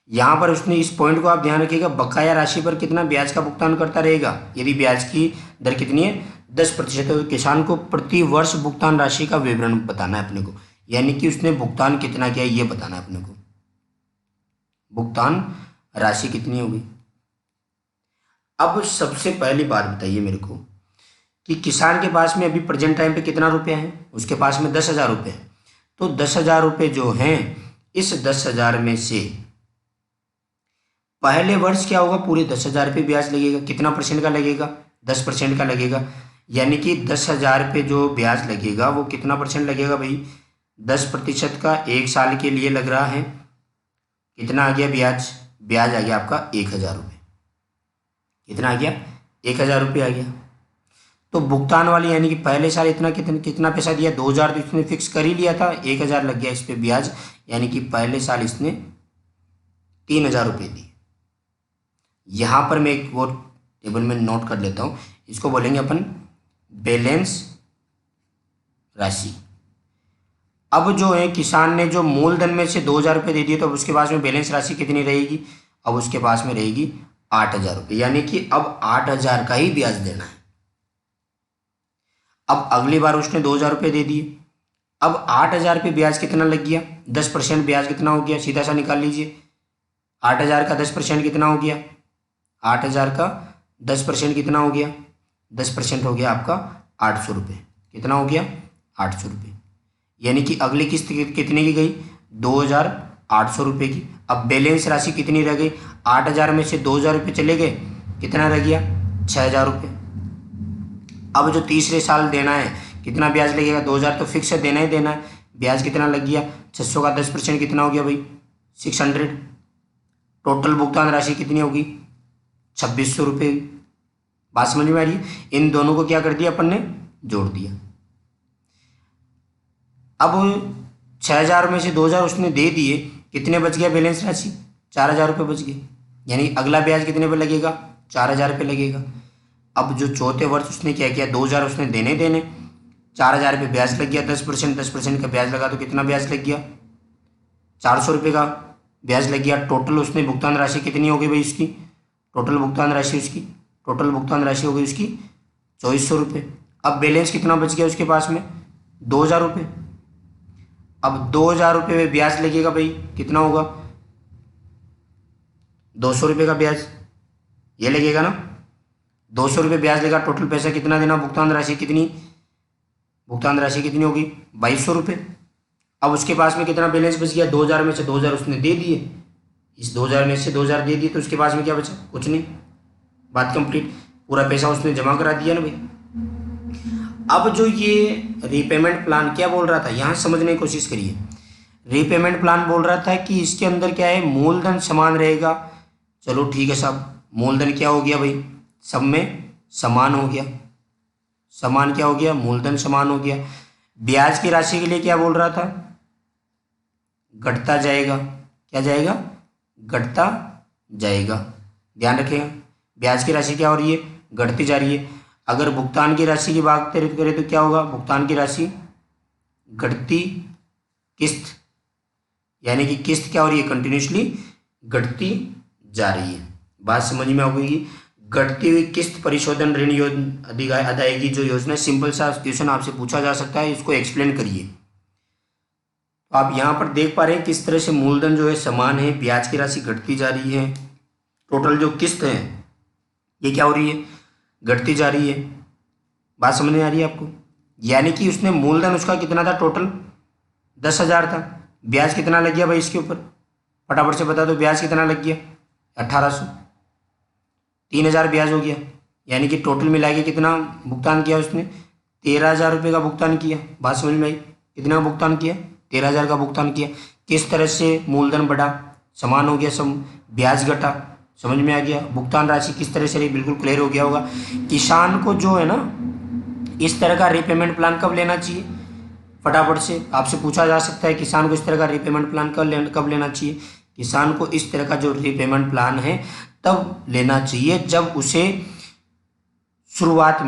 यहाँ पर उसने इस पॉइंट को आप ध्यान रखिएगा, बकाया राशि पर कितना ब्याज का भुगतान करता रहेगा, यदि ब्याज की दर कितनी है, 10%, तो किसान को प्रति वर्ष भुगतान राशि का विवरण बताना है अपने को, यानी कि उसने भुगतान कितना किया ये बताना है अपने को, भुगतान राशि कितनी होगी। अब सबसे पहली बात बताइए मेरे को कि किसान के पास में अभी प्रेजेंट टाइम पे कितना रुपया है, उसके पास में 10,000 रुपये है। तो 10,000 रुपये जो हैं, इस 10,000 में से पहले वर्ष क्या होगा, पूरे 10,000 रुपये ब्याज लगेगा। कितना परसेंट का लगेगा, 10% का लगेगा, यानी कि 10,000 रुपये जो ब्याज लगेगा वो कितना परसेंट लगेगा भाई, 10% का 1 साल के लिए लग रहा है। कितना आ गया ब्याज, ब्याज आ गया आपका 1,000 रुपये। कितना आ गया, 1,000 रुपये आ गया। तो भुगतान वाली, यानी कि पहले साल इतना कितना पैसा दिया, 2,000 तो इसने फिक्स कर ही लिया था, 1,000 लग गया इस पर ब्याज, यानी कि पहले साल इसने 3,000 रुपये दिए। यहाँ पर मैं एक वो टेबल में नोट कर लेता हूँ, इसको बोलेंगे अपन बैलेंस राशि। अब जो है किसान ने जो मूलधन में से 2,000 रुपये दे दिए, तो अब उसके पास में बैलेंस राशि कितनी रहेगी, अब उसके पास में रहेगी 8,000 रुपये, यानी कि अब 8,000 का ही ब्याज देना है। अब अगली बार उसने 2,000 रुपये दे दिए, अब 8,000 पे ब्याज कितना लग गया, 10% ब्याज कितना हो गया, सीधा सा निकाल लीजिए। 8,000 का 10% कितना हो गया, 8,000 का 10% कितना हो गया, 10% हो गया आपका 800 रुपये। कितना हो गया, 800 रुपये, यानी कि अगली किस्त कितने की गई, 2,800 रुपये की। अब बैलेंस राशि कितनी रह गई, 8,000 में से 2,000 रुपये चले गए, कितना रह गया, 6,000 रुपये। अब जो तीसरे साल देना है कितना ब्याज लगेगा? 2,000 तो फिक्स है, देना ही देना है। ब्याज कितना लग गया? 600 का 10% कितना हो गया भाई? 600। टोटल भुगतान राशि कितनी होगी? 2,600 रुपये। बात समझ में आ रही है? इन दोनों को क्या कर दिया अपन ने? जोड़ दिया। अब 6,000 में से 2,000 उसने दे दिए, कितने बच गया बैलेंस राशि? 4,000 रुपये बच गए। यानी अगला ब्याज कितने पे लगेगा? 4,000 पे लगेगा। अब जो चौथे वर्ष उसने क्या किया? 2,000 उसने देने 4,000 पे ब्याज लग गया 10% का ब्याज लगा तो कितना ब्याज लग गया? 400 रुपये का ब्याज लग गया। टोटल उसने भुगतान राशि कितनी हो गई भाई उसकी? टोटल भुगतान राशि हो गई उसकी 2,400 रुपये। अब बैलेंस कितना बच गया उसके पास में? 2,000 रुपये। अब 2,000 रुपये में ब्याज लगेगा भाई, कितना होगा? 200 रुपये का ब्याज ये लगेगा ना। 200 रुपये ब्याज लेगा। टोटल पैसा कितना देना? भुगतान राशि कितनी होगी? 2,200 रुपये। अब उसके पास में कितना बैलेंस बच गया? 2,000 में से 2,000 उसने दे दिए। इस 2,000 में से 2,000 दे दिए तो उसके पास में क्या बचा? कुछ नहीं। बात कंप्लीट। पूरा पैसा उसने जमा करा दिया ना भाई। अब जो ये रीपेमेंट प्लान क्या बोल रहा था, यहाँ समझने की कोशिश करिए। रीपेमेंट प्लान बोल रहा था कि इसके अंदर क्या है? मूलधन समान रहेगा। चलो ठीक है साहब, मूलधन क्या हो गया भाई? सब में समान हो गया। समान क्या हो गया? मूलधन समान हो गया। ब्याज की राशि के लिए क्या बोल रहा था? घटता जाएगा। क्या जाएगा? घटता जाएगा। ध्यान रखिएगा, ब्याज की राशि क्या हो रही है? घटती जा रही है। अगर भुगतान की राशि की बात करें तो क्या होगा? भुगतान की राशि घटती किस्त, यानी कि किस्त क्या हो रही है? कंटिन्यूसली घटती जा रही है। बात समझ में आ गई? घटती हुई किस्त परिशोधन ऋण योजना अदायगी जो योजना, सिंपल सा क्वेश्चन आपसे पूछा जा सकता है, इसको एक्सप्लेन करिए। तो आप यहाँ पर देख पा रहे हैं किस तरह से मूलधन जो है समान है, ब्याज की राशि घटती जा रही है, टोटल जो किस्त है ये क्या हो रही है? घटती जा रही है। बात समझ में आ रही है आपको? यानी कि उसने मूलधन उसका कितना था? टोटल 10,000 था। ब्याज कितना लग गया भाई इसके ऊपर? फटाफट से बता दो, ब्याज कितना लग गया? 1,800। 3,000 ब्याज हो गया। यानी कि टोटल मिला के कितना भुगतान किया उसने? 13,000 रुपये का भुगतान किया। बात समझ में आई? कितना भुगतान किया? 13,000 का भुगतान किया। किस तरह से मूलधन बढ़ा? समान हो गया सब, ब्याज घटा। समझ में आ गया? भुगतान राशि किस तरह से रही? बिल्कुल क्लियर हो गया होगा। किसान को जो है ना, इस तरह का रीपेमेंट प्लान कब लेना चाहिए? फटाफट से आपसे पूछा जा सकता है, किसान को इस तरह का रीपेमेंट प्लान कब लेना चाहिए? किसान को इस तरह का जो रीपेमेंट प्लान है तब लेना चाहिए जब उसे शुरुआत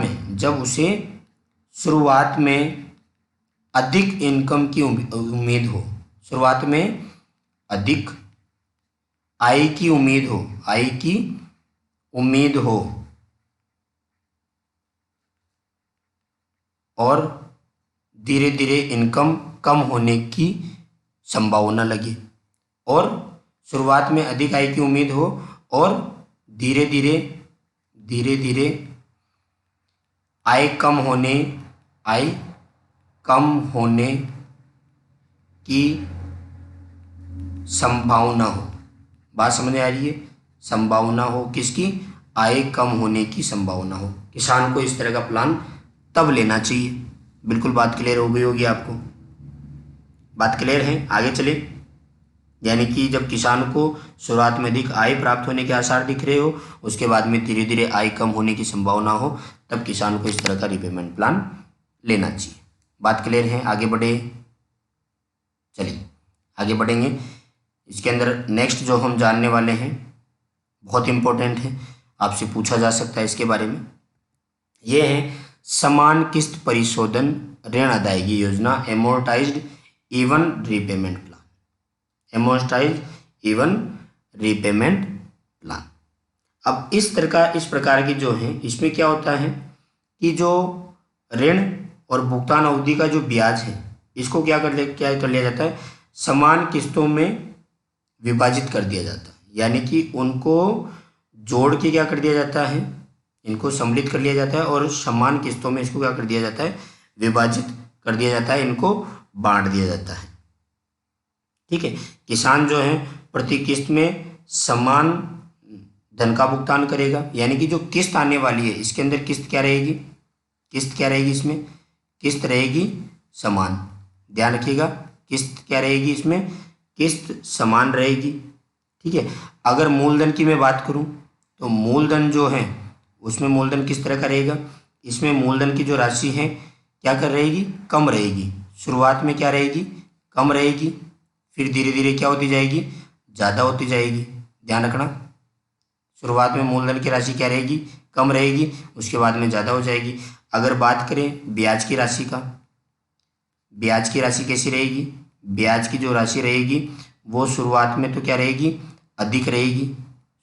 में अधिक इनकम की उम्मीद हो। शुरुआत में अधिक आय की उम्मीद हो और धीरे धीरे इनकम कम होने की संभावना लगे। और शुरुआत में अधिक आय की उम्मीद हो और धीरे धीरे आय कम होने की संभावना हो। बात समझ आ रही है? संभावना हो किसकी? आय कम होने की संभावना हो। किसान को इस तरह का प्लान तब लेना चाहिए। बिल्कुल बात क्लियर हो गई होगी आपको? बात क्लियर है? आगे चले। यानी कि जब किसान को शुरुआत में अधिक आय प्राप्त होने के आसार दिख रहे हो, उसके बाद में धीरे धीरे आय कम होने की संभावना हो, तब किसान को इस तरह का रीपेमेंट प्लान लेना चाहिए। बात क्लियर है? आगे बढ़े। चलिए आगे बढ़ेंगे। इसके अंदर नेक्स्ट जो हम जानने वाले हैं बहुत इंपॉर्टेंट है, आपसे पूछा जा सकता है इसके बारे में। ये है समान किस्त परिशोधन ऋण अदायगी योजना, amortized even repayment plan. Amortized even repayment plan. अब इस प्रकार की जो है, इसमें क्या होता है कि जो ऋण और भुगतान अवधि का जो ब्याज है, इसको क्या कर लिया जाता है? समान किस्तों में विभाजित कर दिया जाता है। यानी कि उनको जोड़ के क्या कर दिया जाता है? इनको सम्मिलित कर लिया जाता है और समान किस्तों में इसको क्या कर दिया जाता है? विभाजित कर दिया जाता है, इनको बांट दिया जाता है। ठीक है। किसान जो है प्रति किस्त में समान धन का भुगतान करेगा। यानी कि जो किस्त आने वाली है इसके अंदर किस्त क्या रहेगी? इसमें किस्त रहेगी समान। ध्यान रखिएगा, किस्त क्या रहेगी इसमें, किस्त समान रहेगी। ठीक है। अगर मूलधन की मैं बात करूं तो मूलधन जो है उसमें मूलधन किस तरह का रहेगा, इसमें मूलधन की जो राशि है क्या कर रहेगी, कम रहेगी। शुरुआत में क्या रहेगी, कम रहेगी, फिर धीरे धीरे क्या होती जाएगी, ज़्यादा होती जाएगी। ध्यान रखना, शुरुआत में मूलधन की राशि क्या रहेगी, कम रहेगी, उसके बाद में ज़्यादा हो जाएगी। अगर बात करें ब्याज की राशि का, ब्याज की राशि कैसी रहेगी, ब्याज की जो राशि रहेगी वो शुरुआत में तो क्या रहेगी, अधिक रहेगी।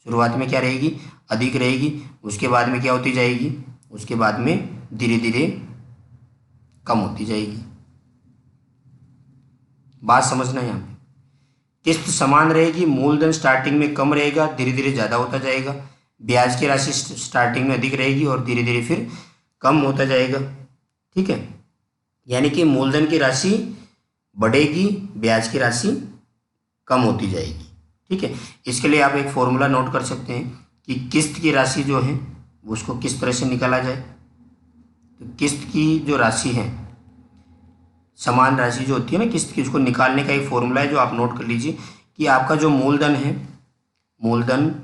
शुरुआत में क्या रहेगी, अधिक रहेगी, उसके बाद में क्या होती जाएगी, उसके बाद में धीरे धीरे कम होती जाएगी। बात समझना यहाँ पे, किस्त समान रहेगी, मूलधन स्टार्टिंग में कम रहेगा, धीरे धीरे ज़्यादा होता जाएगा। ब्याज की राशि स्टार्टिंग में अधिक रहेगी और धीरे धीरे फिर कम होता जाएगा। ठीक है, यानी कि मूलधन की राशि बढ़ेगी, ब्याज की राशि कम होती जाएगी। ठीक है, इसके लिए आप एक फॉर्मूला नोट कर सकते हैं कि किस्त की राशि जो है उसको किस तरह से निकाला जाए। तो किस्त की जो राशि है, समान राशि जो होती है ना किस्त की, उसको निकालने का एक फॉर्मूला है जो आप नोट कर लीजिए कि आपका जो मूलधन है, मूलधन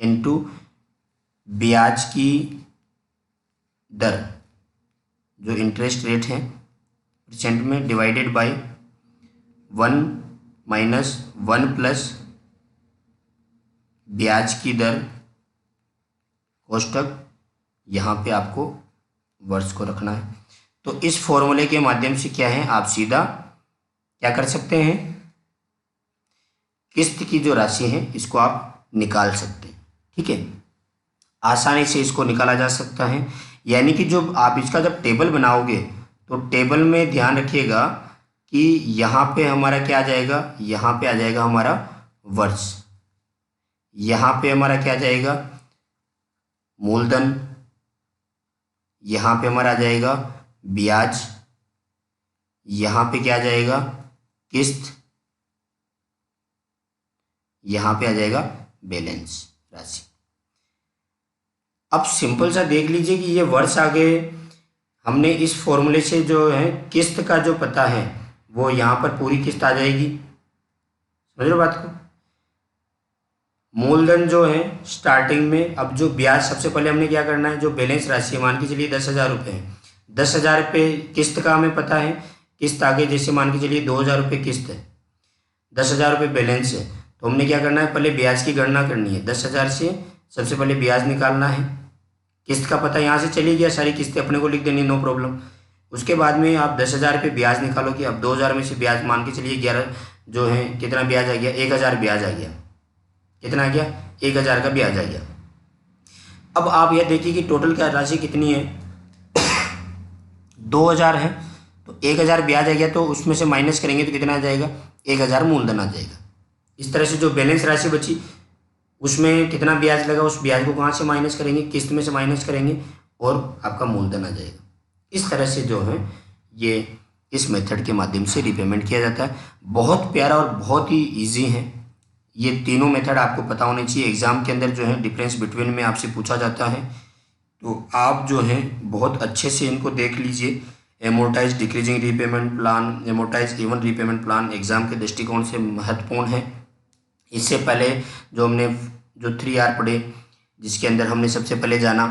इनटू ब्याज की दर, जो इंटरेस्ट रेट है परसेंट में, डिवाइडेड बाय 1 माइनस 1 प्लस ब्याज की दर कोष्टक, यहाँ पे आपको वर्ष को रखना है। तो इस फॉर्मूले के माध्यम से क्या है, आप सीधा क्या कर सकते हैं, किस्त की जो राशि है इसको आप निकाल सकते हैं। ठीक है, आसानी से इसको निकाला जा सकता है। यानी कि जो आप इसका जब टेबल बनाओगे तो टेबल में ध्यान रखिएगा कि यहाँ पे हमारा क्या आ जाएगा, यहाँ पे आ जाएगा हमारा वर्ष, यहाँ पे हमारा क्या आ जाएगा, मूलधन, यहाँ पे हमारा आ जाएगा ब्याज, यहाँ पे क्या आ जाएगा, किस्त, यहाँ पे आ जाएगा बैलेंस राशि। अब सिंपल सा देख लीजिए कि ये वर्ष आ गए, हमने इस फॉर्मूले से जो है किस्त का जो पता है वो यहाँ पर पूरी किस्त आ जाएगी। समझ रहे बात को, मूलधन जो है स्टार्टिंग में, अब जो ब्याज, सबसे पहले हमने क्या करना है, जो बैलेंस राशि मान के चलिए 10,000 रुपये है, 10,000 रुपये किस्त का हमें पता है, किस्त आगे जैसे मान के चलिए 2,000 रुपये किस्त है, 10,000 रुपये बैलेंस है, तो हमने क्या करना है, पहले ब्याज की गणना करनी है। 10,000 से सबसे पहले ब्याज निकालना है, किस्त का पता यहाँ से चली गया, सारी किस्तें अपने को लिख देनी, नो प्रॉब्लम। उसके बाद में आप 10,000 रुपये ब्याज निकालोगे। अब 2,000 में से ब्याज मान के चलिए 11 जो है, कितना ब्याज आ गया, 1,000 ब्याज आ गया। कितना आ गया, 1,000 का ब्याज आ गया। अब आप यह देखिए कि टोटल क्या राशि कितनी है, 2,000 है, तो 1,000 ब्याज आ गया, तो उसमें से माइनस करेंगे तो कितना आ जाएगा, 1,000 मूलधन आ जाएगा। इस तरह से जो बैलेंस राशि बची उसमें कितना ब्याज लगा, उस ब्याज को कहाँ से माइनस करेंगे, किस्त में से माइनस करेंगे और आपका मूलधन आ जाएगा। इस तरह से जो है ये इस मेथड के माध्यम से रिपेमेंट किया जाता है। बहुत प्यारा और बहुत ही ईजी है। ये तीनों मेथड आपको पता होने चाहिए। एग्ज़ाम के अंदर जो है डिफरेंस बिटवीन में आपसे पूछा जाता है, तो आप जो है बहुत अच्छे से इनको देख लीजिए। एमोर्टाइज decreasing repayment plan, एमोर्टाइज even repayment plan exam के दृष्टिकोण से महत्वपूर्ण है। इससे पहले जो हमने जो 3R पढ़े, जिसके अंदर हमने सबसे पहले जाना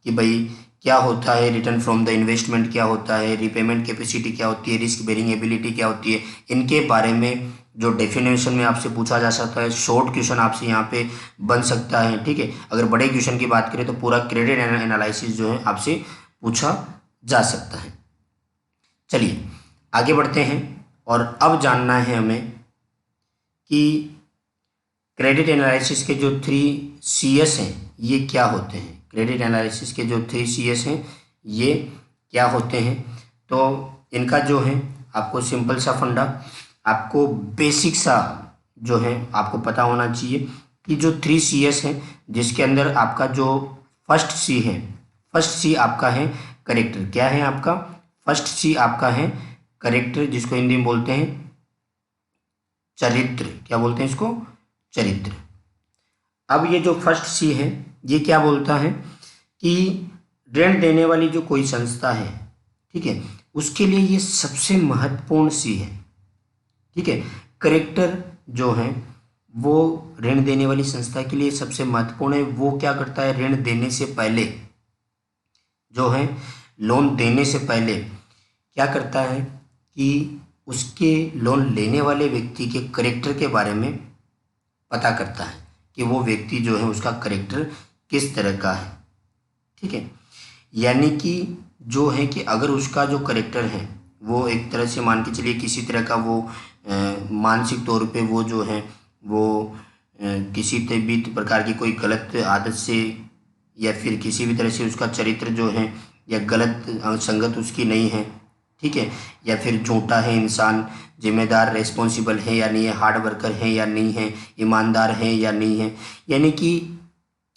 कि भाई क्या होता है रिटर्न फ्रॉम द इन्वेस्टमेंट, क्या होता है रिपेमेंट कैपेसिटी, क्या होती है रिस्क बेरिंग एबिलिटी, क्या होती है, इनके बारे में जो डेफिनेशन में आपसे पूछा जा सकता है। शॉर्ट क्वेश्चन आपसे यहाँ पे बन सकता है। ठीक है, अगर बड़े क्वेश्चन की बात करें तो पूरा क्रेडिट एनालिसिस जो है आपसे पूछा जा सकता है। चलिए आगे बढ़ते हैं और अब जानना है हमें कि क्रेडिट एनालिसिस के जो 3CS हैं ये क्या होते हैं। क्रेडिट एनालिसिस के जो 3CS हैं ये क्या होते हैं, तो इनका जो है आपको सिंपल सा फंडा, आपको बेसिक सा जो है आपको पता होना चाहिए कि जो 3CS है, जिसके अंदर आपका जो फर्स्ट C है, फर्स्ट C आपका है करेक्टर। क्या है आपका फर्स्ट C आपका है करेक्टर, जिसको हिंदी में बोलते हैं चरित्र। क्या बोलते हैं इसको, चरित्र। अब ये जो फर्स्ट C है ये क्या बोलता है कि ऋण देने वाली जो कोई संस्था है, ठीक है, उसके लिए ये सबसे महत्वपूर्ण सी है। ठीक है, करेक्टर जो है वो ऋण देने वाली संस्था के लिए सबसे महत्वपूर्ण है। वो क्या करता है, ऋण देने से पहले जो है, लोन देने से पहले क्या करता है कि उसके लोन लेने वाले व्यक्ति के करेक्टर के बारे में पता करता है कि वो व्यक्ति जो है उसका करेक्टर किस तरह का है। ठीक है, यानी कि जो है कि अगर उसका जो करेक्टर है वो एक तरह से मान के चलिए किसी तरह का वो मानसिक तौर पे वो जो है वो किसी भी प्रकार की कोई गलत आदत से या फिर किसी भी तरह से उसका चरित्र जो है या गलत संगत उसकी नहीं है। ठीक है, या फिर झूठा है इंसान, जिम्मेदार रेस्पॉन्सिबल है या नहीं है, हार्ड वर्कर है या नहीं है, ईमानदार है या नहीं है। यानी कि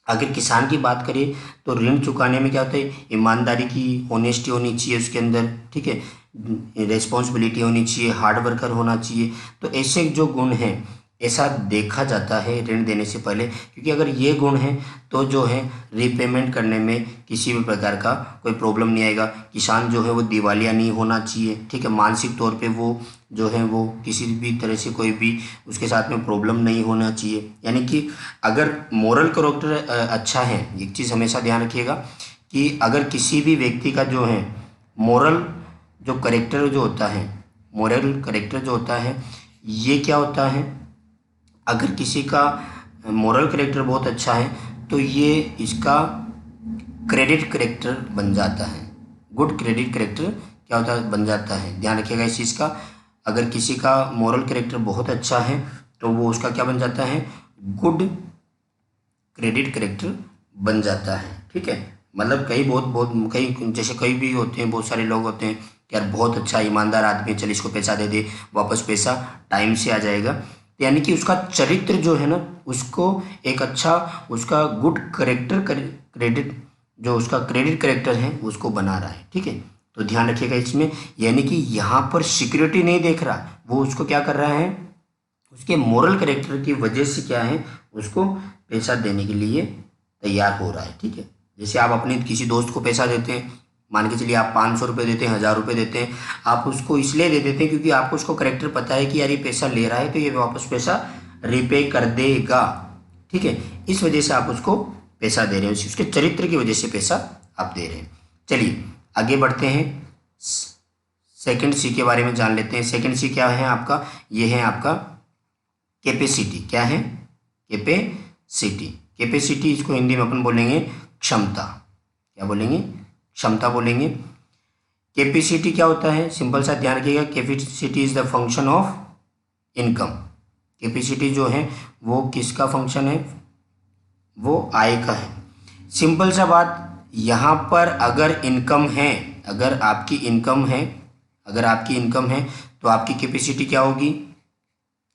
अगर किसान की बात करें तो ऋण चुकाने में क्या होता है, ईमानदारी की, ऑनेस्टी होनी चाहिए उसके अंदर। ठीक है, रेस्पॉन्सिबिलिटी होनी चाहिए, हार्ड वर्कर होना चाहिए। तो ऐसे जो गुण हैं ऐसा देखा जाता है ऋण देने से पहले, क्योंकि अगर ये गुण हैं तो जो है रीपेमेंट करने में किसी भी प्रकार का कोई प्रॉब्लम नहीं आएगा। किसान जो है वो दिवालिया नहीं होना चाहिए। ठीक है, मानसिक तौर पे वो जो है वो किसी भी तरह से कोई भी उसके साथ में प्रॉब्लम नहीं होना चाहिए। यानी कि अगर मोरल कैरेक्टर अच्छा है, एक चीज़ हमेशा ध्यान रखिएगा कि अगर किसी भी व्यक्ति का जो है मोरल जो करेक्टर जो होता है, मोरल करेक्टर जो होता है, ये क्या होता है, अगर किसी का मोरल करेक्टर बहुत अच्छा है तो ये इसका क्रेडिट करेक्टर बन जाता है। गुड क्रेडिट करेक्टर क्या होता है, बन जाता है। ध्यान रखिएगा इस चीज़ का। अगर किसी का मोरल करेक्टर बहुत अच्छा है तो वो उसका क्या बन जाता है, गुड क्रेडिट करेक्टर बन जाता है। ठीक है, मतलब कई बहुत कई जैसे कई भी होते हैं, बहुत सारे लोग होते हैं कि यार बहुत अच्छा ईमानदार आदमी है, चल इसको पैसा दे दे, वापस पैसा टाइम से आ जाएगा। यानी कि उसका चरित्र जो है ना, उसको एक अच्छा उसका गुड करेक्टर क्रेडिट जो उसका क्रेडिट करेक्टर है उसको बना रहा है। ठीक है, तो ध्यान रखिएगा इसमें। यानी कि यहाँ पर सिक्योरिटी नहीं देख रहा, वो उसको क्या कर रहा है, उसके मोरल करेक्टर की वजह से क्या है उसको पैसा देने के लिए तैयार हो रहा है। ठीक है, जैसे आप अपने किसी दोस्त को पैसा देते हैं, मान के चलिए आप 500 रुपये देते हैं, 1000 रुपये देते हैं, आप उसको इसलिए दे देते हैं क्योंकि आपको उसको करेक्टर पता है कि यार ये पैसा ले रहा है तो ये वापस पैसा रिपे कर देगा। ठीक है, इस वजह से आप उसको पैसा दे रहे हैं, उसके चरित्र की वजह से पैसा आप दे रहे हैं। चलिए आगे बढ़ते हैं, सेकंड सी के बारे में जान लेते हैं। सेकंड सी क्या है आपका, ये है आपका कैपेसिटी। क्या है, कैपेसिटी। कैपेसिटी इसको हिंदी में अपन बोलेंगे क्षमता। क्या बोलेंगे, क्षमता बोलेंगे। कैपेसिटी क्या होता है, सिंपल सा ध्यान रखिएगा, capacity is the function of income. Capacity जो है वो किसका फंक्शन है, वो आय का है। सिंपल सा बात, यहाँ पर अगर इनकम है, अगर आपकी इनकम है, अगर आपकी इनकम है तो आपकी कैपेसिटी क्या होगी,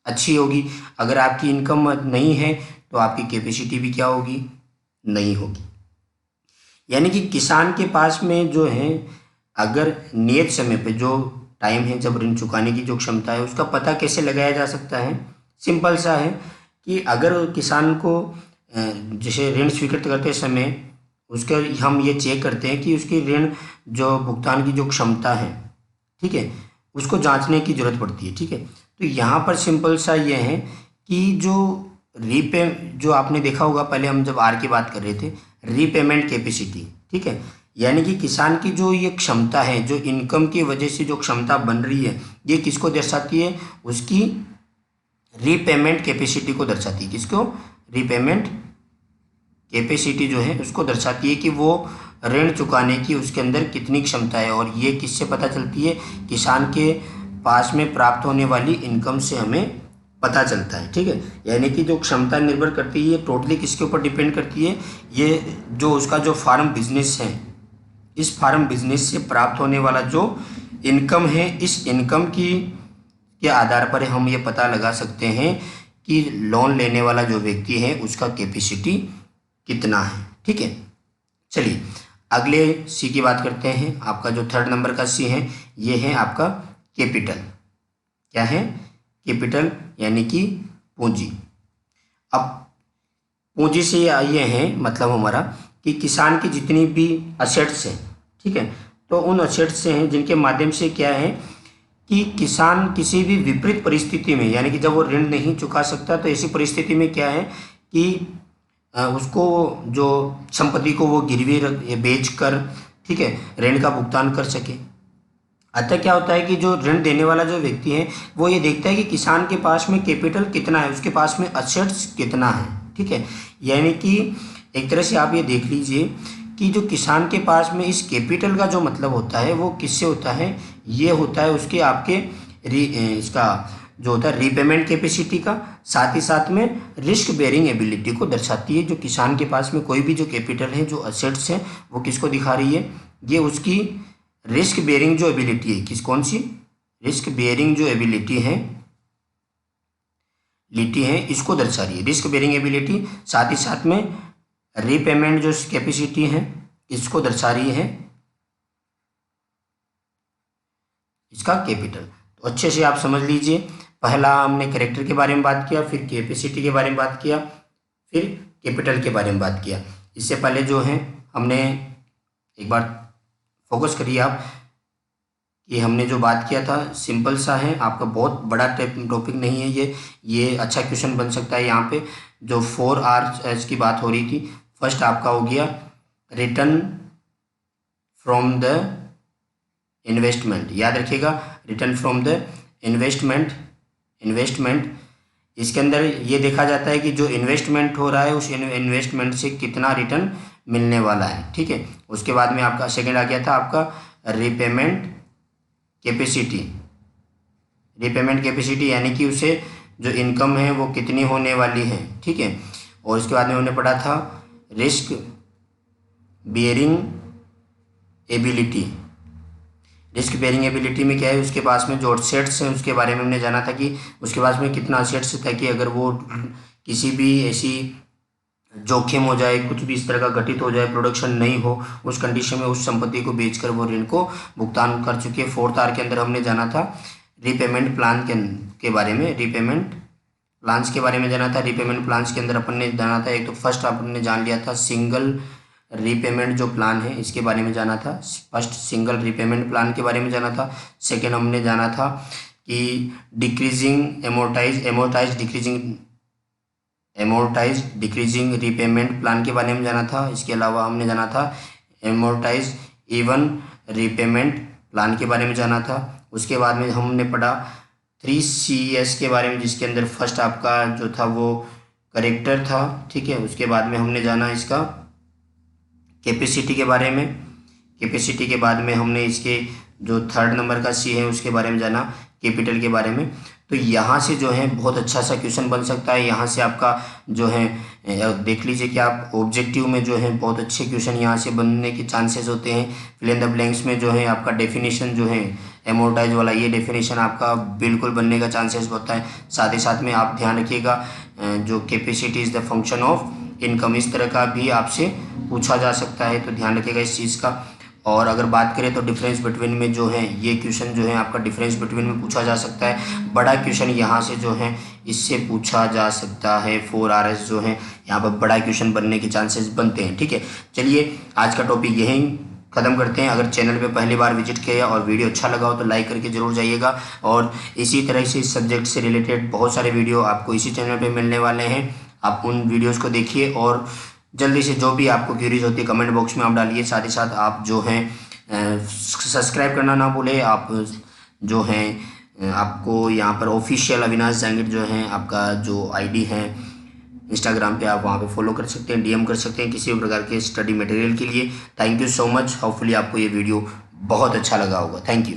अच्छी होगी। अगर आपकी इनकम नहीं है तो आपकी कैपेसिटी भी क्या होगी, नहीं होगी। यानी कि किसान के पास में जो है अगर नियत समय पे जो टाइम है जब ऋण चुकाने की जो क्षमता है उसका पता कैसे लगाया जा सकता है, सिंपल सा है कि अगर किसान को जैसे ऋण स्वीकृत करते समय उसके हम ये चेक करते हैं कि उसकी ऋण जो भुगतान की जो क्षमता है, ठीक है, उसको जांचने की जरूरत पड़ती है। ठीक है, तो यहाँ पर सिंपल सा ये है कि जो आपने देखा होगा पहले हम जब आर की बात कर रहे थे, रीपेमेंट कैपेसिटी। ठीक है, यानी कि किसान की जो ये क्षमता है, जो इनकम की वजह से जो क्षमता बन रही है, ये किसको दर्शाती है, उसकी रीपेमेंट कैपेसिटी को दर्शाती है। किसको, रीपेमेंट कैपेसिटी जो है उसको दर्शाती है कि वो ऋण चुकाने की उसके अंदर कितनी क्षमता है। और ये किससे पता चलती है, किसान के पास में प्राप्त होने वाली इनकम से हमें पता चलता है। ठीक है, यानी कि जो क्षमता निर्भर करती है ये टोटली किसके ऊपर डिपेंड करती है, ये जो उसका जो फार्म बिजनेस है, इस फार्म बिजनेस से प्राप्त होने वाला जो इनकम है, इस इनकम की के आधार पर हम ये पता लगा सकते हैं कि लोन लेने वाला जो व्यक्ति है उसका कैपेसिटी कितना है। ठीक है, चलिए अगले सी की बात करते हैं। आपका जो थर्ड नंबर का सी है ये है आपका कैपिटल। क्या है, कैपिटल यानी कि पूंजी। अब पूंजी से ये है मतलब हमारा कि किसान की जितनी भी असेट्स हैं, ठीक है, तो उन असेट्स से हैं जिनके माध्यम से क्या है कि किसान किसी भी विपरीत परिस्थिति में, यानी कि जब वो ऋण नहीं चुका सकता, तो ऐसी परिस्थिति में क्या है कि उसको जो संपत्ति को वो गिरवी बेच कर, ठीक है, ऋण का भुगतान कर सके। अतः क्या होता है कि जो ऋण देने वाला जो व्यक्ति है वो ये देखता है कि किसान के पास में कैपिटल कितना है, उसके पास में असेट्स कितना है, ठीक है। यानी कि एक तरह से आप ये देख लीजिए कि जो किसान के पास में इस कैपिटल का जो मतलब होता है वो किससे होता है, ये होता है उसके आपके इसका जो होता है रीपेमेंट कैपेसिटी का, साथ ही साथ में रिस्क बेयरिंग एबिलिटी को दर्शाती है। जो किसान के पास में कोई भी जो कैपिटल है, जो असेट्स है, वो किसको दिखा रही है, ये उसकी रिस्क बेयरिंग जो एबिलिटी है, कौन सी रिस्क बेयरिंग जो एबिलिटी है इसको दर्शा रही है, रिस्क बेयरिंग एबिलिटी। साथ ही साथ में रीपेमेंट जो कैपेसिटी है इसको दर्शा रही है इसका कैपिटल। तो अच्छे से आप समझ लीजिए, पहला हमने कैरेक्टर के बारे में बात किया, फिर कैपेसिटी के बारे में बात किया, फिर कैपिटल के बारे में बात किया। इससे पहले जो है हमने एक बार फोकस करिए आप कि हमने जो बात किया था सिंपल सा है, आपका बहुत बड़ा टॉपिक नहीं है ये अच्छा क्वेश्चन बन सकता है। यहाँ पे जो 4 R's की बात हो रही थी, फर्स्ट आपका हो गया रिटर्न फ्रॉम द इन्वेस्टमेंट, याद रखिएगा, रिटर्न फ्रॉम द इन्वेस्टमेंट। इसके अंदर ये देखा जाता है कि जो इन्वेस्टमेंट हो रहा है उस इन्वेस्टमेंट से कितना रिटर्न मिलने वाला है, ठीक है। उसके बाद में आपका सेकंड आ गया था आपका रीपेमेंट कैपेसिटी, यानी कि उसे जो इनकम है वो कितनी होने वाली है, ठीक है। और इसके बाद में हमने पढ़ा था रिस्क बेयरिंग एबिलिटी में क्या है, उसके पास में जो असेट्स हैं उसके बारे में हमने जाना था कि उसके पास में कितना असेट्स था कि अगर वो किसी भी ऐसी जोखिम हो जाए, कुछ भी इस तरह का घटित हो जाए, प्रोडक्शन नहीं हो, उस कंडीशन में उस संपत्ति को बेचकर वो ऋण को भुगतान कर चुके हैं। 4th R के अंदर हमने जाना था रीपेमेंट प्लान के बारे में, रीपेमेंट प्लान्स के बारे में जाना था। रीपेमेंट प्लान्स के अंदर अपन ने जाना था, एक तो फर्स्ट अपन ने जान लिया था सिंगल रीपेमेंट जो प्लान है इसके बारे में जाना था, फर्स्ट सिंगल रीपेमेंट प्लान के बारे में जाना था। सेकेंड हमने जाना था कि डिक्रीजिंग डिक्रीजिंग रीपेमेंट प्लान के बारे में जाना था। इसके अलावा हमने जाना था एमोर्टाइज इवन रीपेमेंट प्लान के बारे में जाना था। उसके बाद में हमने पढ़ा 3 Cs के बारे में, जिसके अंदर फर्स्ट आपका जो था वो करेक्टर था, ठीक है। उसके बाद में हमने जाना इसका कैपेसिटी के बारे में, कैपेसिटी के बाद में हमने इसके जो 3rd नंबर का C है उसके बारे में जाना, कैपिटल के बारे में। तो यहाँ से जो है बहुत अच्छा सा क्वेश्चन बन सकता है। यहाँ से आपका जो है देख लीजिए कि आप ऑब्जेक्टिव में जो है बहुत अच्छे क्वेश्चन यहाँ से बनने के चांसेस होते हैं। फिल इन द ब्लैंक्स में जो है आपका डेफिनेशन जो है एमोर्टाइज वाला, ये डेफिनेशन आपका बिल्कुल बनने का चांसेस होता है। साथ ही साथ में आप ध्यान रखिएगा जो capacity is the function of income, इस तरह का भी आपसे पूछा जा सकता है, तो ध्यान रखिएगा इस चीज़ का। और अगर बात करें तो डिफरेंस बिटवीन में जो है ये क्वेश्चन जो है आपका डिफरेंस बिटवीन में पूछा जा सकता है। बड़ा क्वेश्चन यहाँ से जो है इससे पूछा जा सकता है। 4 RS जो है यहाँ पर बड़ा क्वेश्चन बनने के चांसेस बनते हैं, ठीक है। चलिए आज का टॉपिक यहीं ख़त्म करते हैं। अगर चैनल पे पहली बार विजिट किया और वीडियो अच्छा लगा हो तो लाइक करके जरूर जाइएगा। और इसी तरह से इस सब्जेक्ट से रिलेटेड बहुत सारे वीडियो आपको इसी चैनल पे मिलने वाले हैं। आप उन वीडियोस को देखिए और जल्दी से जो भी आपको क्यूरीज होती है कमेंट बॉक्स में आप डालिए। साथ ही साथ आप जो हैं सब्सक्राइब करना ना भूलें। आप जो हैं आपको यहाँ पर ऑफिशियल अविनाश जांगिड जो है आपका जो ID है इंस्टाग्राम पे, आप वहाँ पे फॉलो कर सकते हैं, DM कर सकते हैं किसी भी प्रकार के स्टडी मटेरियल के लिए। Thank you so much. Hopefully आपको ये वीडियो बहुत अच्छा लगा होगा। Thank you.